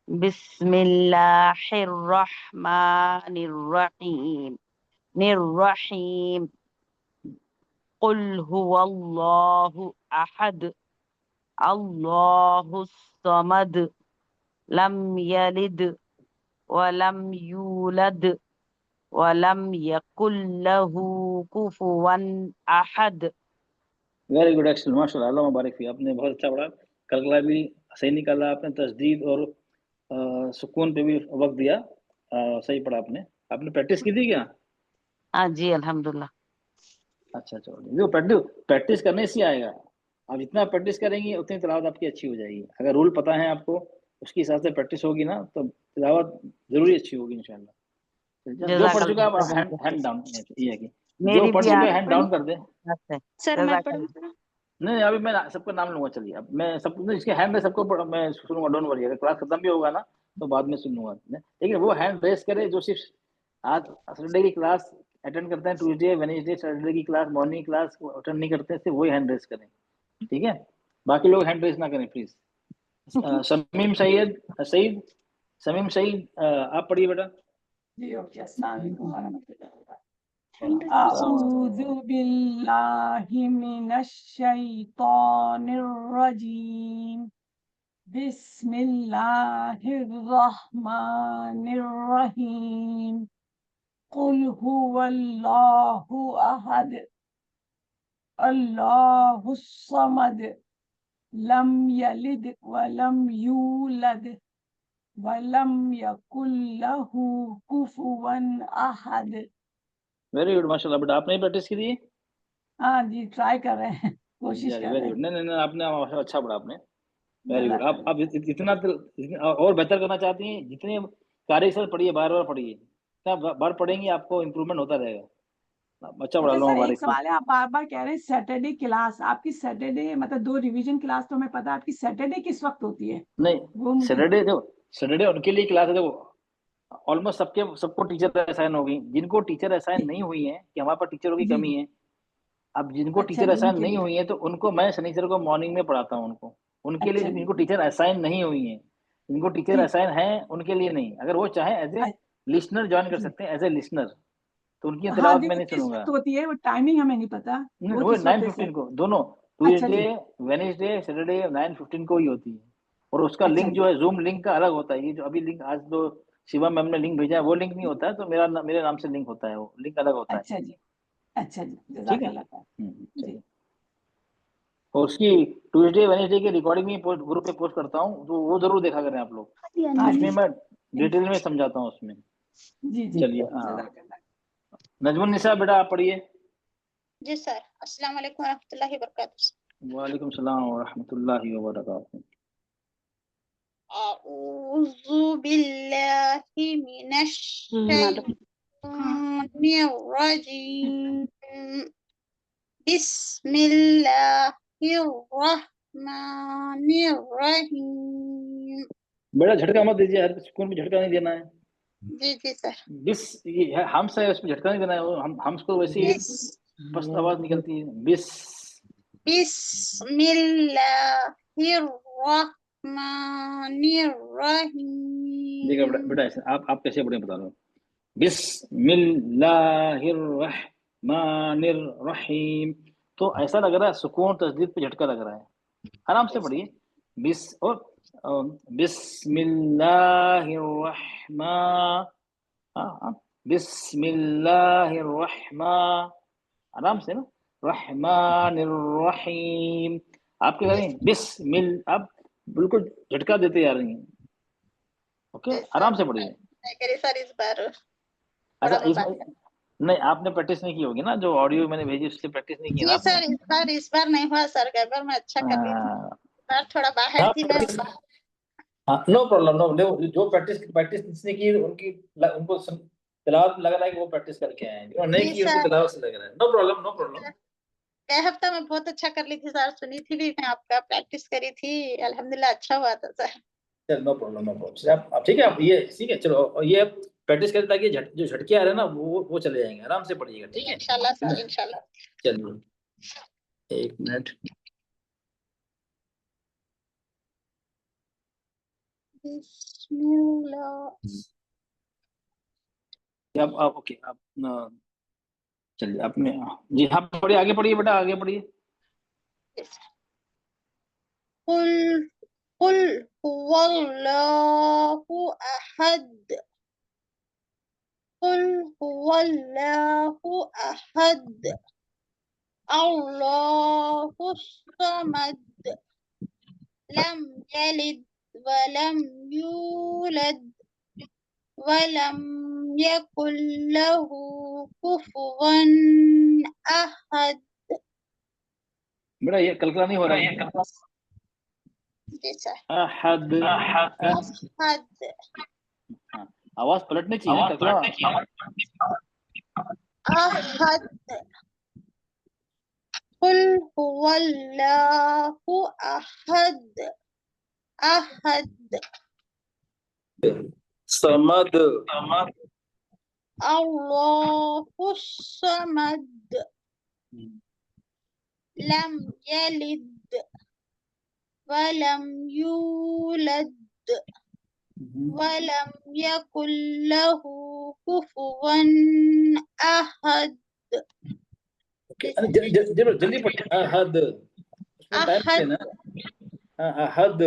बिस्मिल्लाहिर रहमानिर रहीम। निर्रहीम। कुल हुवल्लाहु अहद। अल्लाहुस समद। लम यलिद वलम यूलद वलम यकुल लहू कुफुवन अहद। वेरी गुड, एक्सेलेंट, माशाल्लाह, अल्लाह मुबारक फी, आपने बहुत अच्छा पढ़ा। कलकला भी सही निकाला आपने, तस्दीद और सुकून पे भी वक्त दिया। सही पढ़ा आपने। आपने प्रैक्टिस की थी क्या? हाँ जी अल्हम्दुलिल्लाह। अच्छा चलो, देखो प्रैक्टिस करने से ही आएगा। आप जितना प्रैक्टिस करेंगे उतनी तिलावत आपकी अच्छी हो जाएगी। अगर रूल पता है आपको, उसके हिसाब से प्रैक्टिस होगी ना, तो तिलावत जरूरी अच्छी होगी इंशाल्लाह। जो पढ़ चुका है आप हैंड डाउन, ये है कि जो मेरी पढ़ भी चुके आज हैं हैंड डाउन कर दे। सर मैं पढ़ूं? नहीं अभी मैं सबका नाम लूंगा। चलिए अब मैं सब जिसके हैंड है सबको मैं सुनूंगा, डोंट वरी। अगर क्लास खत्म भी होगा ना तो बाद में सुन लूंगा। लेकिन वो हैंड रेस करे जो सिर्फ आज सैटरडे की क्लास अटेंड करते हैं, ट्यूसडे वेडनेसडे सैटरडे की क्लास मॉर्निंग क्लास अटेंड नहीं करते हैं, सिर्फ वही हैंड रेस करें, ठीक है? बाकी लोग हैंड रेस ना करें प्लीज। शमीम सईद शमीम सईद आप पढ़िए बेटा। जी ओके, अस्सलाम वालेकुम वरहमतुल्लाह। अऊज़ु बिल्लाहि मिनश शैतानिर रजीम। बिस्मिल्लाहिर रहमानिर रहीम। कुल हुवल्लाहु अहद। अल्लाहुस समद। लम यलिद वलम यूलद वलम यकुल लहू कुफुवन अहद। वेरी गुड माशाल्लाह बेटा, आपने प्रैक्टिस की थी? हाँ जी, ट्राई कर रहे हैं, कोशिश कर वेरी रहे गुड। हैं। नहीं आपने अच्छा पढ़ा आपने, वेरी गुड। जज़ाकल्लाह। आप इतना और बेहतर करना चाहती हैं, जितने कार्य सर पढ़िए, बार बार पढ़िए, जितना बार पढ़ेंगे आपको इम्प्रूवमेंट होता रहेगा। अच्छा पढ़ा, अच्छा लो सर, एक मुबारक की। सवाल है, आप बार बार कह रहे हैं सैटरडे क्लास, आपकी सैटरडे मतलब 2 रिवीजन क्लास तो हमें पता है, आपकी सैटरडे किस वक्त होती है? नहीं वो मुझे सैटरडे उनके लिए क्लास है। देखो ऑलमोस्ट सबको टीचर असाइन हो गई। जिनको टीचर असाइन नहीं हुई है कि हमारे पास टीचरों की जी कमी जी। है, अब जिनको अच्छा टीचर जी, असाइन उनके नहीं लिए। हुई है तो उनको मैं शनिचर को मॉर्निंग में पढ़ाता हूँ। उनके लिए, अच्छा जी जिनको टीचर असाइन नहीं हुई है, जिनको टीचर जी। असाइन है उनके लिए नहीं। अगर वो चाहे as a uh- listener join कर जी सकते हैं, एज ए लिसनर, तो उनकी हाँ तिलावत जी, मैं वो नहीं किस सुनूंगा। वक्त होती है? वो टाइमिंग हमें नहीं पता, वो वो किस वक्त है सर? 9:15 को, दोनों अच्छा ट्यूसडे जी। वेनेसडे सैटरडे 9:15 को ही होती है। और उसका अच्छा लिंक जी। जो है जूम लिंक का अलग होता है। ये जो अभी लिंक आज जो शिवा मैम ने लिंक भेजा है वो लिंक नहीं होता है, तो मेरे नाम से लिंक होता है, वो लिंक अलग होता है। अच्छा जी। अच्छा जी, ठीक है। जज़ाकल्लाह खैर। जी। चलिए। और उसकी ट्यूसडे वेनेसडे की रिकॉर्डिंग भी ग्रुप पे पोस्ट करता हूँ, तो वो जरूर देखा करें आप लोग। हाँ उसमें जी। मैं डिटेल में समझाता हूँ उसमें। जी जी, चलिए जज़ाकल्लाह। नजमुन निसा बेटा आप पढ़िए। जी सर, अस्सलाम वालेकुम रहमतुल्लाहि वबरकातुहू। वालेकुम सलाम व रहमतुल्लाहि व बरकातुहू। अऊज़ु बिल्लाहि मिनश शैतानिर रजीम। बिस्मिल्लाहिर रहमानिर रहीम। बेटा झटका मत दीजिए, हर सुकून में झटका नहीं देना है। जी जी सर। बिस ये है, हमस है, उसमें झटका नहीं देना है। हम उसको वैसे ही बिस स्पष्ट आवाज निकलती है। बिस बिस्मिल्लाहिर रहमानिर रहीम। देखा बेटा ऐसे आप कैसे पढ़े बता रहे हो। बिस्मिल्लाहिर रहमानिर रहीम, तो ऐसा लग रहा है सुकून तस्दीद पे झटका लग रहा है। आराम से पढ़िए। बिस और बिस्मिल्लाहिर रहमान हाँ, बिस्मिल्लाहिर्रहमान, आराम से ना, रहमानिर्रहीम। आप क्या करें, बिस्मिल, आप बिल्कुल झटका देते जा रही हैं। ओके, आराम से पढ़िए। नहीं करी सर इस बार, अच्छा, थोड़ा मैं इस नहीं, आपने प्रैक्टिस नहीं की होगी ना, जो ऑडियो मैंने भेजी उससे प्रैक्टिस नहीं की ना जी आपने। सर इस बार नहीं हुआ सर, कई बार मैं अच्छा कर रही थी, हाँ, इस बार थोड़ा बाहर थी मैं। नो प्रॉब्लम, नो, जो प्रैक्टिस प्रैक्टिस जिसने की उनकी उनको तिलावत लग रहा है कि वो प्रैक्टिस करके आए हैं, जो नहीं जी की उनको सर, तिलावत से लग रहा है। No problem, no problem. गए हफ्ता में बहुत अच्छा कर ली थी सर, सुनी थी भी मैं, आपका प्रैक्टिस करी थी, अल्हम्दुलिल्लाह अच्छा हुआ था सर। चलो, नो प्रॉब्लम, नो प्रॉब्लम। आप ठीक है, आप ये ठीक है, चलो, और ये प्रैक्टिस करें ताकि जो झटके आ रहे हैं ना वो चले जाएंगे। आराम से पढ़िएगा, ठीक है। इंशाल्लाह सर, इंशाल्लाह। चलिए, 1 मिनट। बिस्मिल्लाह। आप ओके, आप चलिए, आपने, जी हाँ, पढ़िए, आगे पढ़िए बेटा, आगे पढ़िए। कुल कुल हुवल्लाहु अहद, कुल हुवल्लाहु अहद, अल्लाहु समद, लम यलिद वलम यूलद वलम यकुल लहू कुफुवन अहद। बेटा ये कलकला नहीं हो रहा है। जी सर। अहद, अहद, हाँ, आवाज पलटनी चाहिए ना, कलकला। अहद, कुल हुवल्लाहु अहद, अहद, समद, अल्लाहु समद, लम यलिद वलम यूलद वलम यकुल लहू कुफुवन अहद। जल्दी पढ़िए। अहद, उसमें टाइम अहद, लेना। अहद,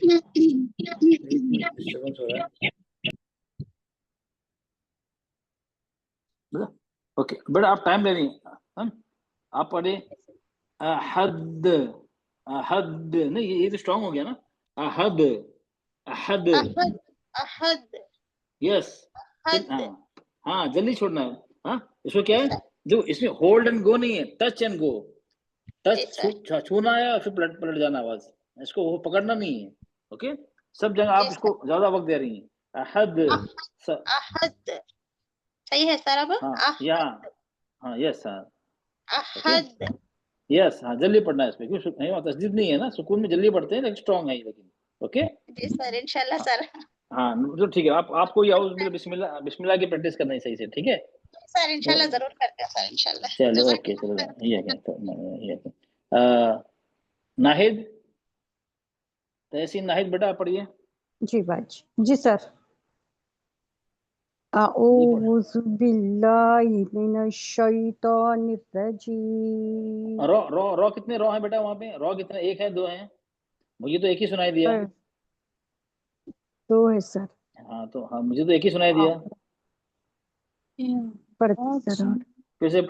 डिस्टर्बेंस हो रहा है। ओके बेटा, आप टाइम ले रही हैं। आप पढ़े अहद, अहद नहीं, ये तो स्ट्रांग हो गया ना। अहद, अहद, अहद, अहद, यस। अहद। हाँ, जल्दी छोड़ना है। हाँ, इसमें क्या है, जो इसमें होल्ड एंड गो नहीं है, टच एंड गो। टच, छूना है और फिर पलट पलट जाना आवाज, इसको वो पकड़ना नहीं है। ओके, सब जगह आप इसको ज्यादा वक्त दे रही हैं। अहद, अहद, सही है सर। अब हाँ, यहाँ, हाँ, यस, हाँ, अहद, यस, हाँ, जल्दी पढ़ना है इसमें, क्यों नहीं, तस्दीद नहीं है ना, सुकून में जल्दी पढ़ते हैं, लेकिन स्ट्रॉन्ग है, लेकिन ओके। जी सर, इंशाल्लाह सर। हाँ, तो ठीक है, आपको ये बिस्मिल्लाह बिस्मिल्लाह की प्रैक्टिस करना है सही से, ठीक है सर, इंशाल्लाह जरूर करते हैं सर, इंशाल्लाह। चलो, ओके, चलो, ये नाहिद, तहसीन नाहिद, बेटा आप पढ़िए। जी बाजी, जी सर। अऊज़ु बिल्लाहि मिनश शैतानिर रजीम। रॉ कितने रॉ हैं बेटा वहाँ पे, रॉ कितने, 1 है 2 हैं? मुझे तो एक ही सुनाई दिया। 2 है सर। हाँ, तो हाँ, मुझे तो एक ही सुनाई दिया। पढ़ती सर। फिर से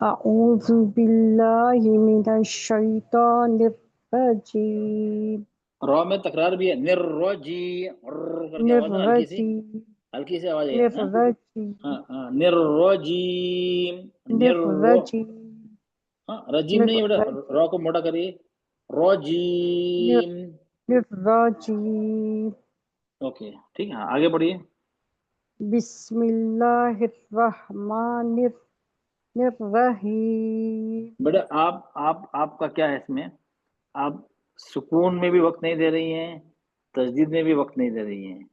अऊज़ु बिल्लाहि मिनश शैतानिर रजीम। रॉ में तकरार भी है, निर्रजी करके आवाज ना, हल्की सी आवाज है। हाँ, निर्रजीम, हाँ, रजीम नहीं बेटा, रॉ को मोटा करिए, रजीम। ओके, ठीक है, आगे बढ़िए। बिस्मिल्लाहिर्रहमानिर्रहीम। बेटा आपका क्या है इसमें, आप सुकून में भी वक्त नहीं दे रही हैं, तस्दीद में भी वक्त नहीं दे रही हैं।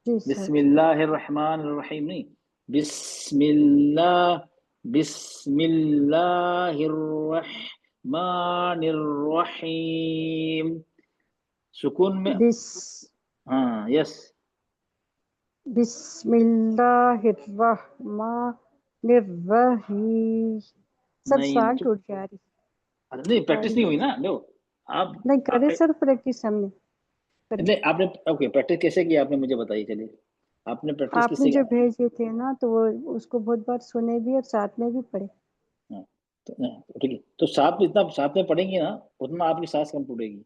बिस्मिल्लाहिर्रहमानिर्रहीम नहीं, बिस्मिल्लाहिर्रहमानिर्रहीम, सुकून में। हाँ, यस। बिस्मिल्लाहिर्रहमानिर्रहीम। सर नहीं, सांस टूट जा रही। नहीं, प्रैक्टिस नहीं हुई ना, लो, आप नहीं करे सर प्रैक्टिस हमने करी। नहीं आपने ओके प्रैक्टिस कैसे किया आपने मुझे बताइए। चलिए आपने प्रैक्टिस आपने किससे जो भेजे थे ना तो वो उसको बहुत बार सुने भी और साथ में भी पढ़े। हाँ, तो ठीक है, तो साथ में इतना साथ में पढ़ेंगे ना उतना आपकी सांस कम टूटेगी।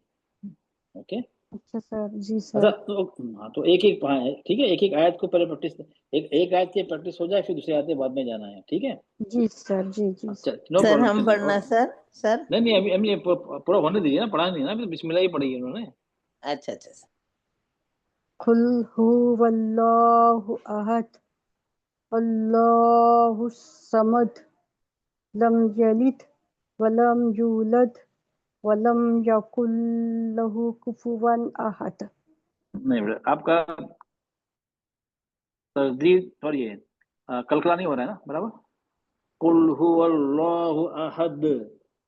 ओके अच्छा सर, जी अच्छा सर। तो हाँ तो एक एक ठीक है, एक एक आयत को पहले प्रैक्टिस, एक आयत की प्रैक्टिस हो जाए फिर दूसरी आयत बाद में जाना है, ठीक है। जी सर, जी जी अच्छा नो सर प्रॉब्लम हम चलिए। पढ़ना सर नहीं नहीं अभी अभी पूरा होने दीजिए ना, पढ़ा नहीं ना, अभी तो बिस्मिल्लाह ही पढ़ी है उन्होंने। अच्छा अच्छा सर। कुल हुवल्लाहु अहद अल्लाहु समद लम यलिद वलम यूलद वलम यकुल लहु कुफुवन अहद। नहीं बेटा आपका तस्दीद सॉरी है कलकला नहीं हो रहा है ना बराबर। कुल हुवल्लाहु अहद,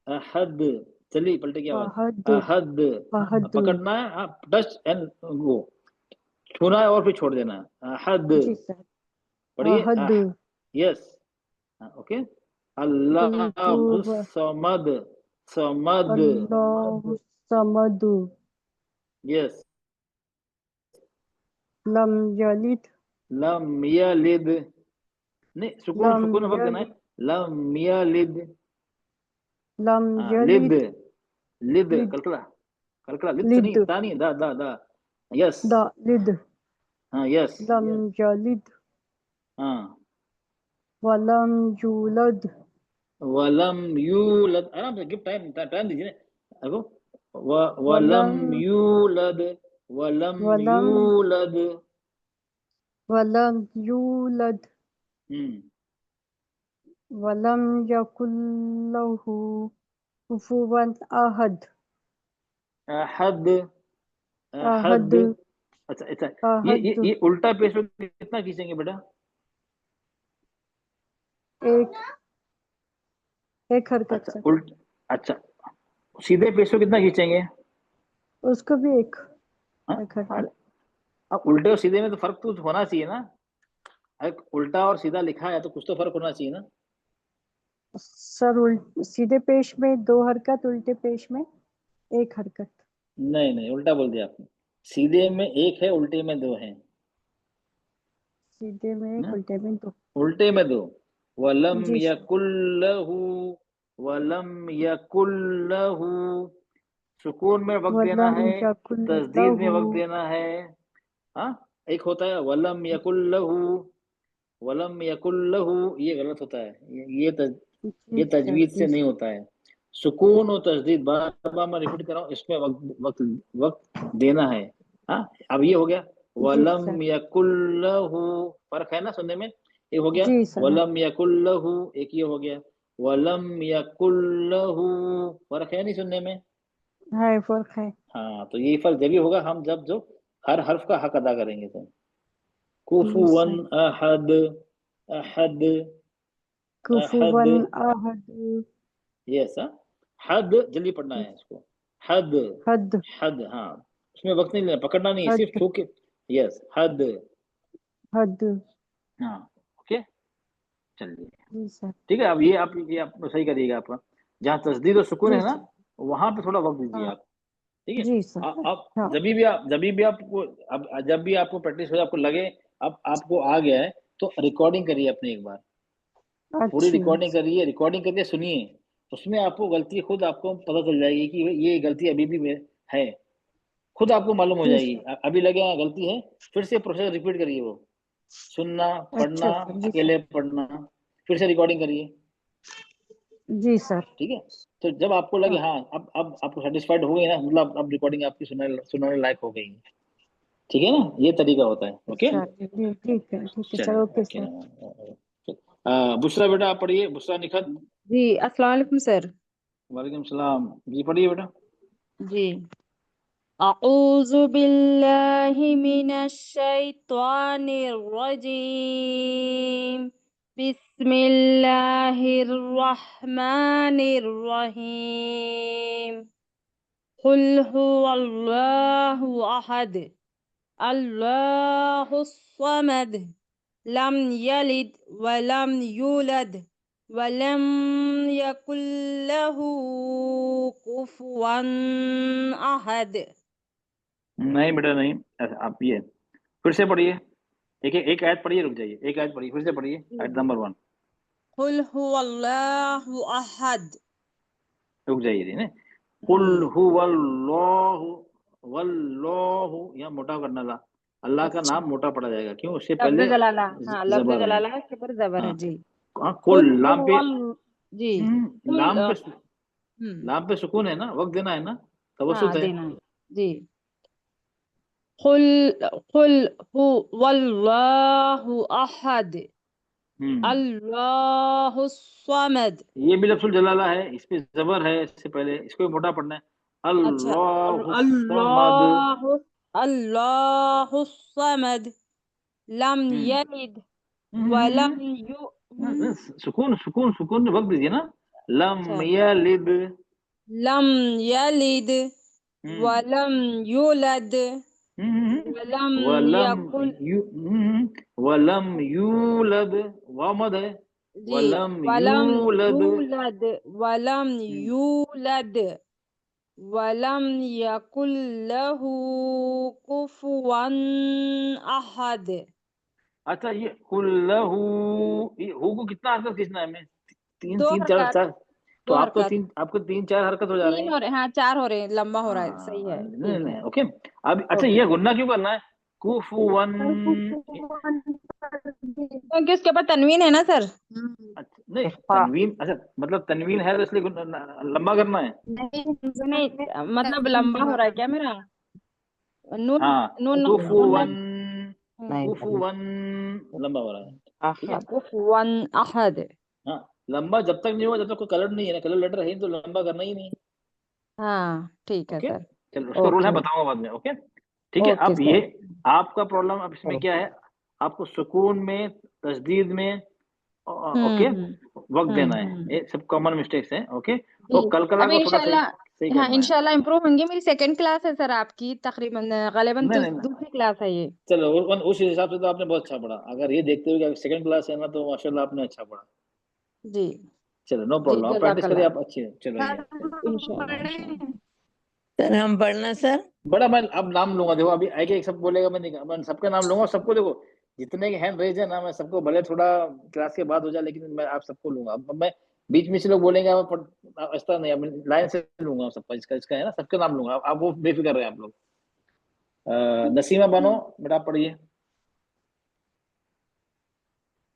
अहद, चलिए पलटे की आवाज, अहद अहद। अहद। पकड़ना है आप, टच एंड वो छूना है और फिर छोड़ देना है। अहद जी सर। पढ़िए अहद। Yes okay. कुल अल्लाहु हुव समद, समद अल्लाहु समद यस। लम यलिद लम यलिद, नहीं सुकून लम सुकून वक्त देना है। यलिद लम यलिद, लम लिद, यलिद लिद लिद कलकला, कलकला लिद से नहीं, लिद ता नहीं, दा दा दा यस। दा लिद हाँ यस लम यलिद हाँ। वलम यूलद वलम यूलद, आराम से गिव टाइम, टाइम दीजिए ना। देखो वलम वलम यूलद, वलम वलम यूलद। वलम यूलद हम्म वलम यकुल लहु कुफुवन अहद। अहद, अहद अहद। अच्छा अच्छा अहद। ये उल्टा पेश पे कितना खींचेंगे बेटा। एक एक हरकत अच्छा सर। उल्ट, अच्छा सीधे पेश पे कितना खींचेंगे। उसको भी एक हाँ एक हरकत। अरे, अब उल्टे और सीधे में तो फर्क तो होना चाहिए ना। अगर उल्टा और सीधा लिखा है तो कुछ तो फर्क होना चाहिए ना। सर सीधे पेश में दो हरकत, उल्टे पेश में एक हरकत। नहीं नहीं उल्टा बोल दिया आपने, सीधे में एक है उल्टे में दो है सीधे में एक, ना, उल्टे में दो। उल्टे में दो। वलम जी सर। यकुल्लहु, वलम यकुल्लहु, सुकून में वक्त देना वलम है, यकुल तस्दीद में लहु। वक्त देना है। हाँ एक होता है वलम यकुल्लहु, वलम यकुल्लहु, ये गलत होता है, जी ये सर, तजवीज जी से नहीं सर। होता है। सुकून और तस्दीद बार बार मैं रिपीट कर रहा हूँ, इसमें वक्त देना है। हाँ अब ये हो गया जी सर। वलम यकुल्लहु, फर्क है ना सुनने में। एक हो गया जी सर। वलम यकुल्लहु, एक ये हो गया वलम यकुल्लहु, फर्क है नहीं सुनने में। है फर्क है। हाँ तो ये फर्क जब भी होगा हम जब जो हर हर्फ का हक अदा करेंगे तो। जी कुफुवन सर। अहद, अहद, अहद कुफुवन अहद। यस हाँ। हद जल्दी पढ़ना है इसको, हद, हद हद हाँ, उसमें वक्त नहीं लेना, पकड़ना नहीं है, सिर्फ हद छू के। यस हद हद। हाँ ओके चलिए जी सर। ठीक है। अब ये आप सही करिएगा आपका, जहाँ तस्दीद और सुकून जी है ना सर। वहां पे थोड़ा वक्त दीजिए हाँ आप, ठीक है। जी सर। अब हाँ जब भी आपको, अब जब भी आपको प्रैक्टिस हो जाए, आपको लगे अब आपको आ गया है तो रिकॉर्डिंग करिए अपने एक बार, पूरी अच्छी रिकॉर्डिंग करिए, रिकॉर्डिंग करके सुनिए, उसमें आपको गलती खुद आपको पता चल जाएगी कि ये गलती अभी भी है, खुद आपको मालूम हो जी जाएगी। सर। अभी लगे हाँ गलती है, फिर से प्रोसेस रिपीट करिए, वो सुनना पढ़ना, अच्छा सर। जी सर। अकेले पढ़ना, फिर से रिकॉर्डिंग करिए, जी सर। ठीक है। तो जब आपको लगे हाँ हाँ अब आपको सेटिस्फाइड हो गई ना, मतलब अब रिकॉर्डिंग आपकी सुनाने लायक हो गई है, ठीक है ना, ये तरीका होता है। ओके सर जी ठीक है सर। चलिए ओके ओके सर। बुशरा बेटा आप पढ़िए, बुशरा निखत। जी अस्सलाम वालेकुम सर। वालेकुम सलाम जी, पढ़िए बेटा। जी अऊज़ु बिल्लाहि मिनश शैतानिर रजीम बिस्मिल्लाहिर रहमानिर रहीम कुल हुवल्लाहु अहद अल्लाहुस समद लम यलिद वलम यूलद वलम यकुल लहू कुफुवन अहद। नहीं बेटा नहीं, आप ये फिर से पढ़िए, एक आयत पढ़िए, रुक जाइए, एक आयत पढ़िए, फिर से पढ़िए, आयत नंबर 1। कुल हुवल्लाहु अहद। रुक जाइए ना, कुल हुवल्लाहु वल्लाहु, यहाँ मोटा करना ला, अल्लाह का नाम मोटा पड़ा जाएगा, क्यों? उससे लफ्ज़ पहले जलाला, हाँ लफ्ज़ जबर है। जलाला इसके ऊपर जबर है हाँ जी। कुल कुल लाम पे, जी कुल लाम पे सुकून है ना, वक्त देना है ना, तवसुत हाँ है। देना है जी। कुल कुल हुवल्लाहु अहद अल्लाहु स्वमद। ये भी लफ्जुल जलाला है, इस पे जबर है, इससे पहले इसको भी मोटा पढ़ना है, अच्छा अल्लाहु समद। अल्लाहु अल्लाहु स्वमद लम यलिद वलम यू सुकून सुकून सुकून में वक्त दीजिए ना, लम यलिद, लम यलिद वलम यूलद वलम वलम यूलद, वामद है, जी वलम वलम यूलद, यूलद वलम यूलद वलम यकुल लहू कुफुवन अहद। अच्छा ये कुल्लहू, ये हु को कितना हरकत खींचना है हमें? तीन दो तीन चार हरकत, चार, तो दो हरकत, आपको 3-4 हरकत हो जा रहे तीन हैं। हो रहे, हाँ 4 हो रहे हैं, लंबा हो रहा है, सही है, नहीं ठीक नहीं है। ओके। अब अच्छा ओके ये गुन्ना क्यों करना है? कुफुवन, क्योंकि उसके ऊपर तनवीन है ना सर। अच्छा नहीं तनवीन, अच्छा मतलब तनवीन है तो इसलिए लंबा करना है। नहीं मतलब लंबा हो रहा है क्या मेरा? नून हाँ नून कुफुवन, नहीं कुफुवन लंबा हो रहा है, ठीक है। कुफुवन अहद। हाँ लंबा जब तक नहीं हुआ जब तक कोई कलर नहीं है ना, कलर लेटर है तो लंबा करना ही नहीं। हाँ ठीक है ओके सर। चलो, उसका रूल है, ओके बताऊंगा बाद में। ओके ठीक है। ओके अब ये सर। आपका प्रॉब्लम अब इसमें क्या है, आपको सुकून में, तस्दीद में ओके वक्त देना है, ये सब कॉमन मिस्टेक्स हैं। ओके तो कलकला अब को थोड़ा सही इंशाल्लाह, हाँ करना है। इंशाल्लाह इम्प्रूव होंगे। मेरी सेकंड क्लास है सर आपकी, तकरीबन गलिबन नहीं नहीं दूसरी क्लास है ये। चलो उस हिसाब से तो आपने बहुत अच्छा पढ़ा, अगर ये देखते हुए कि सेकंड क्लास है ना, तो माशाल्लाह आपने अच्छा पढ़ा। जी चलो नो जी प्रॉब्लम, आप प्रैक्टिस करिए, जज़ाकल्लाह। आप अच्छे चलो ये इंशाल्लाह सर हम पढ़ना सर। बड़ा मैं अब नाम लूंगा, देखो अभी एक एक सब बोलेगा, मैं सबका नाम लूंगा, सबको देखो जितने के हैंड रेज है ना, मैं सबको, भले थोड़ा क्लास के बाद हो जाए लेकिन मैं आप सबको लूंगा। अब मैं बीच में से लोग बोलेंगे इस तरह नहीं, अब लाइन से लूंगा सबका, इसका इसका है ना, सबके नाम लूंगा, आप वो बेफिक्र रहे आप लोग। नसीमा बानो बेटा आप पढ़िए।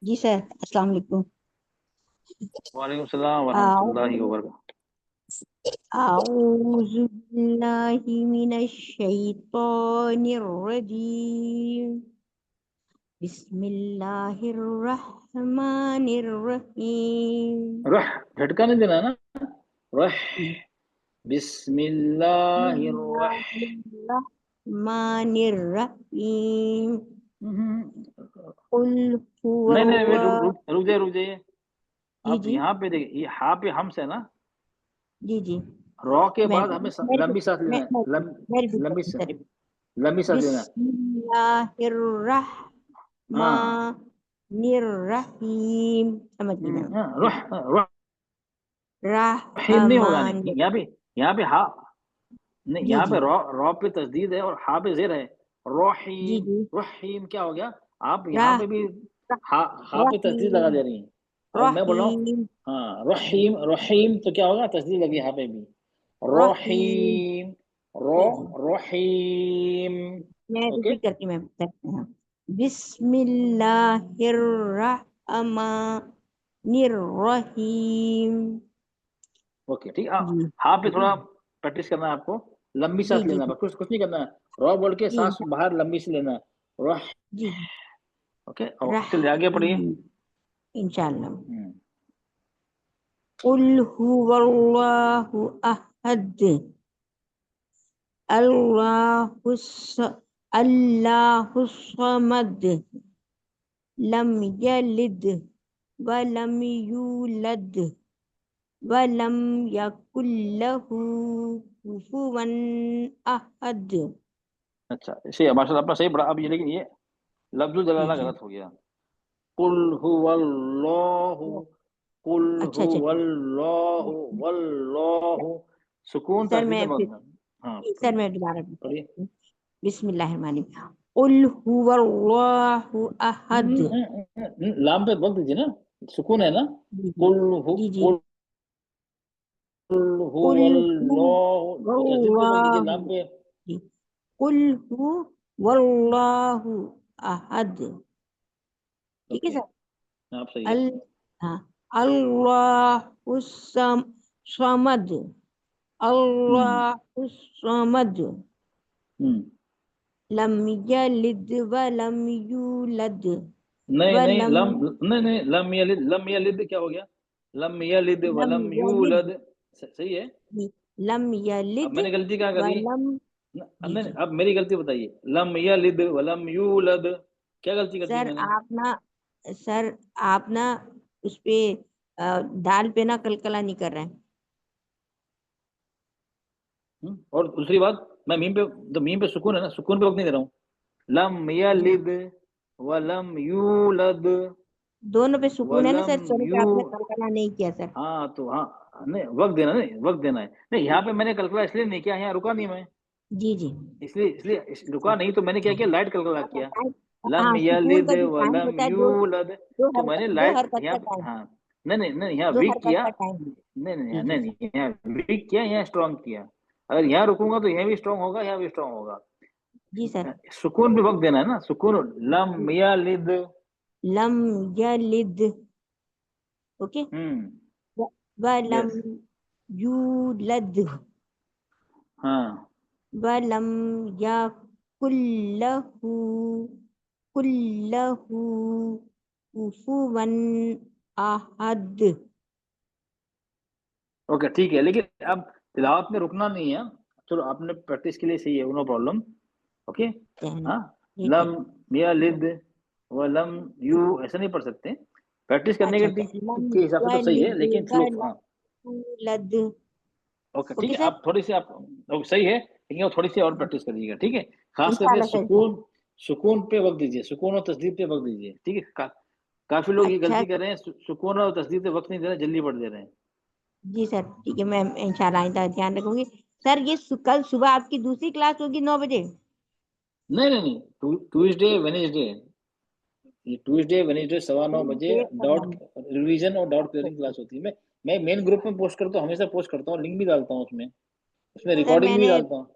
जी सर, अस्सलाम वालेकुम। वालेकुम सलाम वरहमतुल्लाहि वबरकातुहू। अऊज़ु बिल्लाहि मिनश शैतानिर रजीम। बिस्मिल्लाहिर रहमानिर रहीम। रह झटका नहीं देना है ना, रह बिस्मिल्लाहिर रहमानिर रहीम। कुल नहीं नहीं वेट, हुवल्लाहु। रुक जाइए। अब जी यहाँ पे देखिए, ये हा पे हमस है ना, जी जी रॉ के मैं बाद हमें मैं लंबी सांस लेना है, लंबी सर। लंबी सांस लेना है। बिस्मिल्लाहिर हाँ रहमानिर रहीम। समझ गई मैं। रहीम नहीं होगा, रहमान। नहीं यहाँ पे हा नहीं, जी यहाँ जी पे रॉ पे तस्दीद है और हा पे जेर है, जी रहीम। जी रहीम क्या हो गया, आप यहाँ राह पे भी हा पे तस्दीद लगा रहीम दे रही हैं, और मैं बोल रहा हूँ रहीम हाँ रहीम, रहीम तो क्या होगा, तस्दीद लगी यहाँ पे भी, रहीम। रहीम, जी जी रहीम। मैं ओके रिपीट करती हूँ मैम। बिस्मिल्लाहिर रहमानिर रहीम। ओके ठीक है। जी हाँ पे थोड़ा प्रैक्टिस करना है आपको, लंबी जी सांस जी लेना है, कुछ कुछ नहीं करना है, रॉ बोल के जी सांस बाहर लंबी से लेना है, रह। जी ओके चलिए आगे पढ़िए। इंशाल्लाह। कुल हुवल्लाहु अहद अल्लाहुस समद लम यलिद वलम यूलद वलम यकुल लहू कुफुवन अहद। अच्छा सही है माशाल्लाह, अपना सही पढ़ा। अब ये लेकिन ये लफ्जुल जी जलाला जी गलत हो गया, कुल हुवल्लाहु कुल अच्छा हु अच्छा वल्लाहु वल्लाहु सुकून सर तस्दीद मैं में फिर बंद। हाँ सर मैं पढ़िए दोबारा पढ़िए। बिस्मिल्लाहिर्रहमानिर्रहीम कुल हुवल्लाहु अहद लाम पे वक्त दीजिए ना, सुकून है ना। जी जी कुल जी जी कुल कुल हुवल्लाहु तस्दीद पे वक्त दीजिए हुवल्लाहु लाम पे। जी कुल हुवल्लाहु अहद ठीक है ओके सर आप सही है। अल हाँ अल्लाहुस समद अल्लाहुस समद लम यलिद व लम यूलद नहीं व नहीं लम लम नहीं लम यलिद क्या हो गया? लम यलिद लम वलम यलिद यूलद सही है। लम अब यलिद मैंने गलती क्या व करी? लम जी नहीं जी अब मेरी गलती बताइए। लम यलिद वलम यूलद क्या गलती कर दी सर मैंने? आप ना उस पे दाल पे ना कलकला नहीं कर रहे हैं। और दूसरी बात मैं मीम पे, तो मीम पे सुकून है ना, सुकून पे वक्त नहीं दे रहा हूँ। लम यलिद वलम यूलद दोनों पे सुकून है ना सर, वलम सॉरी पे यू। आपने कलकला नहीं किया सर। हाँ तो हाँ नहीं वक्त देना, नहीं वक्त देना है। नहीं यहाँ पे मैंने कलकला इसलिए नहीं किया, यहाँ रुका नहीं मैं, जी जी इसलिए रुका नहीं तो मैंने क्या किया, लाइट कलकला किया। लम हाँ सुकून यलिद का जो टाइम वलम होता है यूलद तो मैंने दो लाइट हरकत का यहाँ टाइम हाँ नहीं यहाँ दो वीक हरकत किया। का टाइम नहीं नहीं जी यहाँ जी नहीं यहाँ वीक किया, यहाँ स्ट्रॉन्ग किया। अगर यहाँ रुकूंगा तो यहाँ भी स्ट्रॉन्ग होगा, यहाँ भी स्ट्रॉन्ग होगा। जी सर सुकून पे वक्त देना है ना, सुकून। लम यलिद लम यलिद ओके व लम यस यूलद हाँ व लम यकुल्लहु कुल्लहु कुफुवन अहद ओके ठीक है। लेकिन अब तिलावत में रुकना नहीं है। चलो आपने प्रैक्टिस के लिए सही है, नो प्रॉब्लम। ओके हाँ ठीक है लम यलिद व लम यू ऐसा नहीं पढ़ सकते। प्रैक्टिस करने अच्छा के अच्छा लम के हिसाब से तो सही है, यलिद लेकिन व स्लो लम हाँ यूलद ओके ठीक ओके है। सर आप थोड़ी सी आप सही है, लेकिन थोड़ी सी और प्रैक्टिस करिएगा ठीक है। खास करके इंशाल्लाह सर सुकून, सुकून पे वक्त दीजिए, सुकून और तस्दीद पे वक्त दीजिए ठीक है। काफी लोग ये अच्छा गलती कर रहे हैं, सुकून और तस्दीद पे वक्त नहीं दे रहे, जल्दी पढ़ दे रहे हैं। जी सर ठीक है, मैं इंशाल्लाह आइंदा ध्यान रखूंगी। सर ये कल सुबह आपकी दूसरी क्लास होगी 9 बजे? नहीं ट्यूसडे वेनेसडे, ये ट्यूसडे वेनेसडे 9:15 ट्यूसडे और डाउट वेडनेसडे रिवीजन और डाउट क्लियरिंग क्लास होती है। मैं मेन ग्रुप में पोस्ट करता हूँ, हमेशा पोस्ट करता हूँ, लिंक भी डालता हूँ उसमें, उसमें सर रिकॉर्डिंग भी मैंने डालता हूँ,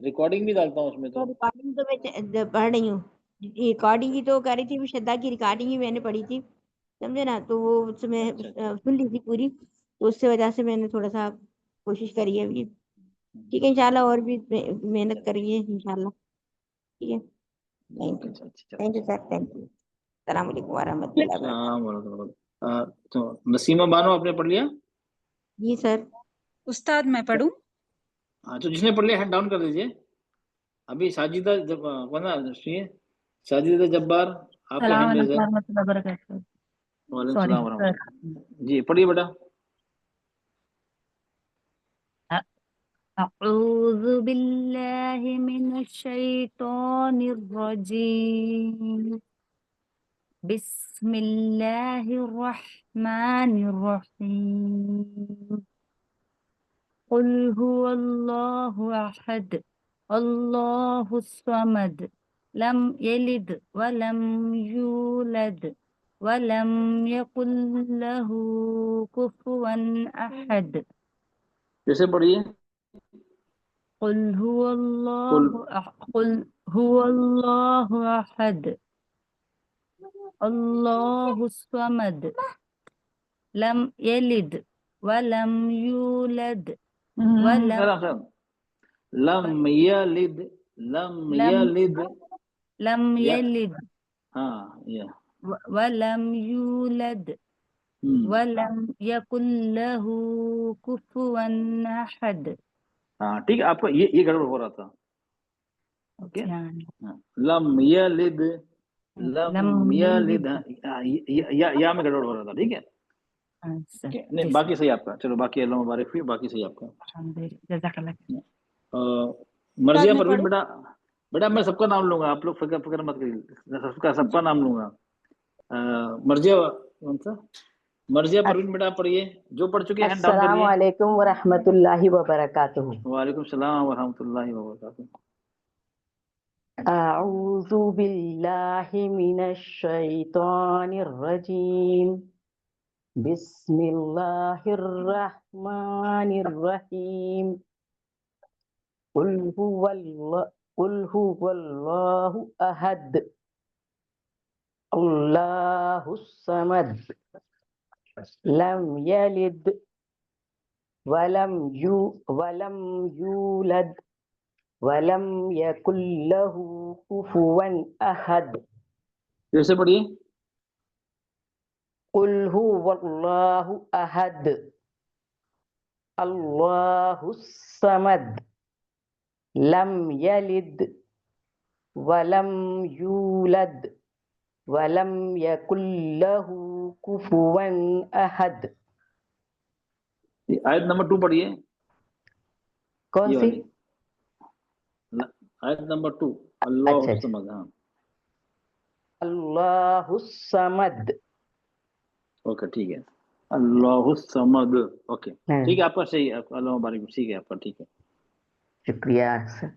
रिकॉर्डिंग भी डालता हूँ उसमें तो तो। रिकॉर्डिंग तो मैं पढ़ रही हूँ, रिकॉर्डिंग की तो कर रही थी, श्रद्धा की रिकॉर्डिंग ही मैंने पढ़ी थी, समझे ना, तो वो उसमें अच्छा सुन ली थी पूरी, तो उससे वजह से मैंने थोड़ा सा कोशिश करी है अभी। ठीक है इंशाल्लाह और भी मेहनत करेंगे इंशाल्लाह। ठीक है ओके अच्छा thank you sir, thank you. अस्सलाम वालेकुम वरहमतुल्लाहि वबरकातुहू। तो नसीमा बानो आपने पढ़ लिया? जी सर। उस्ताद मैं पढ़ूं? हाँ तो जिसने पढ़ लिया हैंड डाउन कर दीजिए। अभी साजिदा जब वरना सुनिए, साजिदा जब्बार आपका सलाम हैंड रेज है। अलैकुम वरहमतुल्लाहि वबरकातुहू। वालेकुम सॉरी सलाम सर। वरहमतुल्लाह। जी पढ़िए बेटा। अऊज़ु बिल्लाहि मिनश शैतानिर रजीम बिस्मिल्लाहिर रहमानिर रहीम कुल हुवल्लाहु अहद अल्लाहुस समद लम यलिद वलम यूलद वलम यकुल लहू कुफुवन अहद कैसे पढ़िए? कुल कुल हुवल्लाहु अहद अल्लाहुस समद लम यलिद वलम यूलद वलम सलाम लम यलिद लम लम यलिद लम या यलिद हाँ या वलम यूलद वलम यकुल लहू कुफुवन अहद। हाँ ठीक है। आपको ये गड़बड़ हो रहा था। ओके लम यलिद लम यलिद या में गड़बड़ हो रहा था ठीक है। ओके नहीं बाकी सही आपका, चलो बाकी अल्लाह मुबारक फिर, बाकी सही आपका। मर्जिया परवीन बेटा, बेटा मैं सबका नाम लूंगा, आप लोग फिक्र मत करिए, सबका नाम लूंगा। मर्जिया कौन सा? मर्जिया परवीन बेटा आप पढ़िए, जो पढ़ चुके हैं हैंड डाउन अस्सलामु करिए। अलैकुम व रहमतुल्लाहि व बरकातुहू। वालेकुम सलाम व रहमतुल्लाहि व बरकातुहू। अऊज़ु बिल्लाहि मिनश शैतानिर रजीम। बिस्मिल्लाहिर रहमानिर रहीम। कुल हुवल्लाहु अहद, अल्लाहुस समद, लम यलिद वलम यूलद वलम यकुल लहू कुफुवन अहद। फिर से पढ़िए। कुल हुवल्लाहु अहद, अल्लाहुस समद, लम यलिद वलम यूलद वलम यकुल लहू कुफुवन अहद। आयत नंबर 2 पढ़िए। कौन ये सी? वाली आयत नंबर 2, अल्लाह अच्छा, समद। हाँ अल्लाहुस समद। ओके ठीक है, अल्लाह समद। ओके ठीक है, आपका सही है, अल्लाह मुबारक, ठीक है आपका, ठीक है। शुक्रिया सर।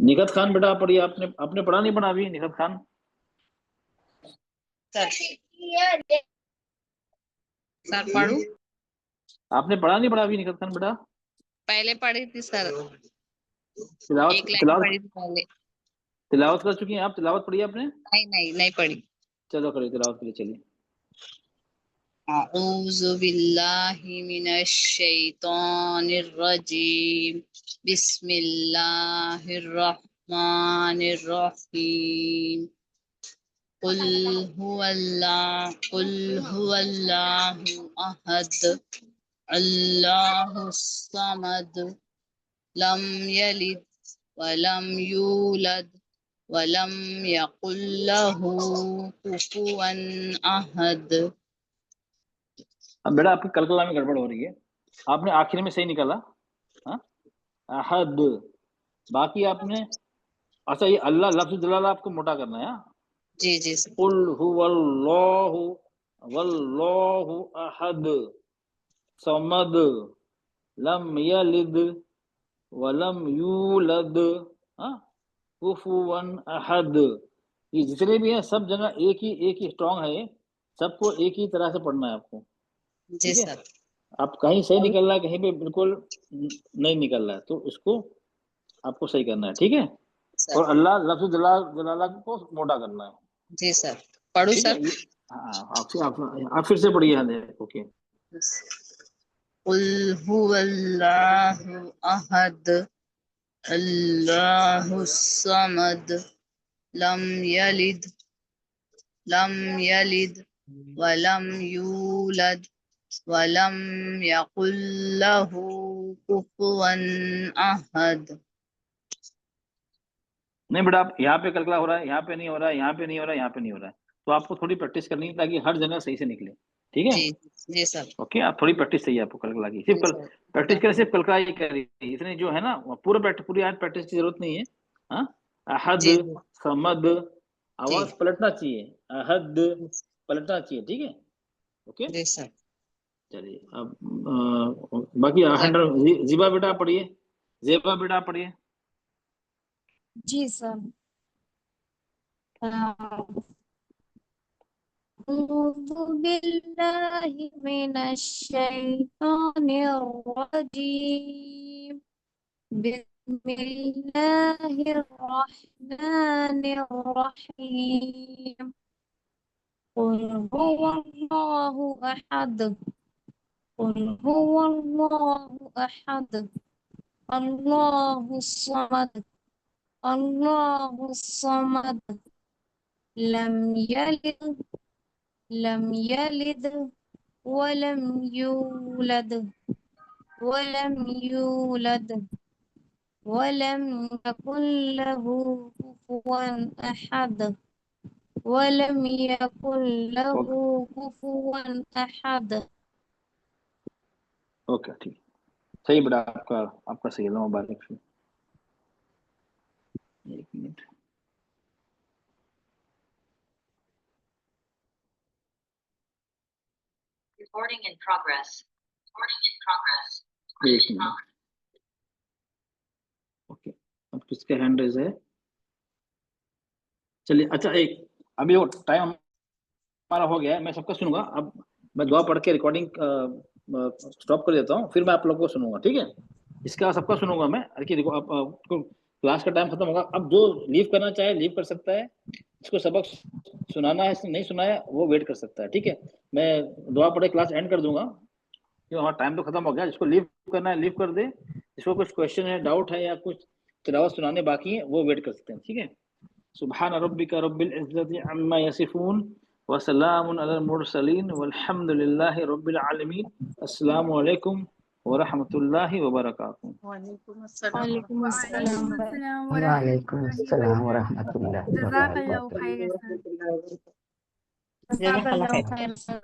निखत खान बेटा आप पढ़िए। आपने आपने पढ़ा नहीं पढ़ा अभी निखत खान? सर पढ़ू? आपने पढ़ा नहीं पढ़ा अभी निखत खान बेटा? पहले पढ़ी थी सर, तिलावत एक लाइन तिलावत पढ़ी थी पहले। तिलावत कर चुकी हैं आप? तिलावत पढ़ी आपने? नहीं पढ़ी। चलो करिए तिलावत के लिए, चलिए। अऊज़ु बिल्लाहि मिनश शैतानिर रजीम। बिस्मिल्लाहिर रहमानिर रहीम। कुल हुवल्लाहु अहद, अल्लाहुस समद, लम यलिद वलम यूलद वलम यकुल लहू कुफुवन अहद। अब बेटा आपकी कलकला में गड़बड़ हो रही है, आपने आखिर में सही निकाला। हाँ अहद, बाकी आपने, अच्छा ये अल्लाह लफ्ज़ जलाल आपको मोटा करना है। जी जी। कुल हुवल्लाहु वल्लाहु अहद समद लम यलिद वलम यूलद कुफुवन अहद। ये जितने भी हैं सब जगह एक ही स्ट्रॉन्ग है, ये सबको एक ही तरह से पढ़ना है आपको। जी ठीक है, सर। आप कहीं सही निकल रहा है, कहीं पे बिल्कुल नहीं निकल रहा है, तो इसको आपको सही करना है। ठीक है, और अल्लाह लफ्ज़ जलाला को मोटा करना है। जी सर। पढ़ू ठीक सर? है, हाँ आप फिर से पढ़िए। हाँ ओके। कुल हुवल्लाहु अहद, अल्लाहुस समद, लम यलिद वलम यूलद वलम यकुल लहू कुफुवन अहद। नहीं बेटा, आप यहाँ पे कलकला हो रहा है, यहाँ पे नहीं हो रहा है, यहाँ पे नहीं हो रहा है, यहाँ पे नहीं हो रहा है, तो आपको थोड़ी प्रैक्टिस करनी है ताकि हर जगह सही से निकले। ठीक है, जी जी सर। ओके, आप थोड़ी प्रैक्टिस चाहिए आपको कलकला की। सिर्फ प्रैक्टिस करें, सिर्फ कलकला ही करिए, इतने जो है ना पूरी आज प्रैक्टिस की जरूरत नहीं है। हाँ अहद समद, आवाज पलटना चाहिए, अहद पलटना चाहिए। ठीक है, ओके जी सर। चलिए। अब बाकी जीबा बेटा आप पढ़िए। जेबा बेटा आप पढ़िए। जी सर। अऊज़ु बिल्लाहि मिनश शैतानिर रजीम। बिस्मिल्लाहिर रहमानिर रहीम। कुल हुवल्लाहु अहद, कुल हुवल्लाहु अहद, अल्लाहुस समद, अल्लाहुस समद, लम यलिद वलम यूलद वलम यकुल लहू कुफुवन अहद। ओके ठीक, सही बेटा, आपका सही है, मुबारक। एक मिनट। एक मिनट। ओके, अब किसके हैंड रेज है? चलिए, अच्छा एक अभी वो टाइम हमारा हो गया है, मैं सबका सुनूंगा। अब मैं दुआ पढ़ के रिकॉर्डिंग स्टॉप कर देता हूँ, फिर मैं आप लोगों को सुनूंगा, ठीक है? इसके बाद सबका सुनूंगा मैं। क्लास का टाइम खत्म होगा। अब जो लीव करना चाहे लीव कर सकता है, इसको सबक सुनाना है नहीं सुनाया वो वेट कर सकता है, ठीक है? मैं दुआ पढ़े क्लास एंड कर दूंगा क्योंकि हमारा टाइम तो खत्म हो गया। जिसको लीव करना है लीव कर दे, जिसको कुछ क्वेश्चन है, डाउट है या कुछ तिलावत सुनाने बाकी है वो वेट कर सकते हैं, ठीक है? सुब्हान रब्बिका रब्बिल इज्जति अम्मा यसिफून व सलामुन अलल मुरसलीन वल्हम्दुलिल्लाहि रब्बिल आलमीन। अस्सलामु अलैकुम व रहमतुल्लाहि व बरकातुहू। वालेकुम अस्सलाम। वालेकुम अस्सलाम। वालेकुम अस्सलाम व रहमतुल्लाहि व जज़ाकल्लाहु बरकातुहू। खैरन सर। जज़ाकल्लाहु खैरन सर।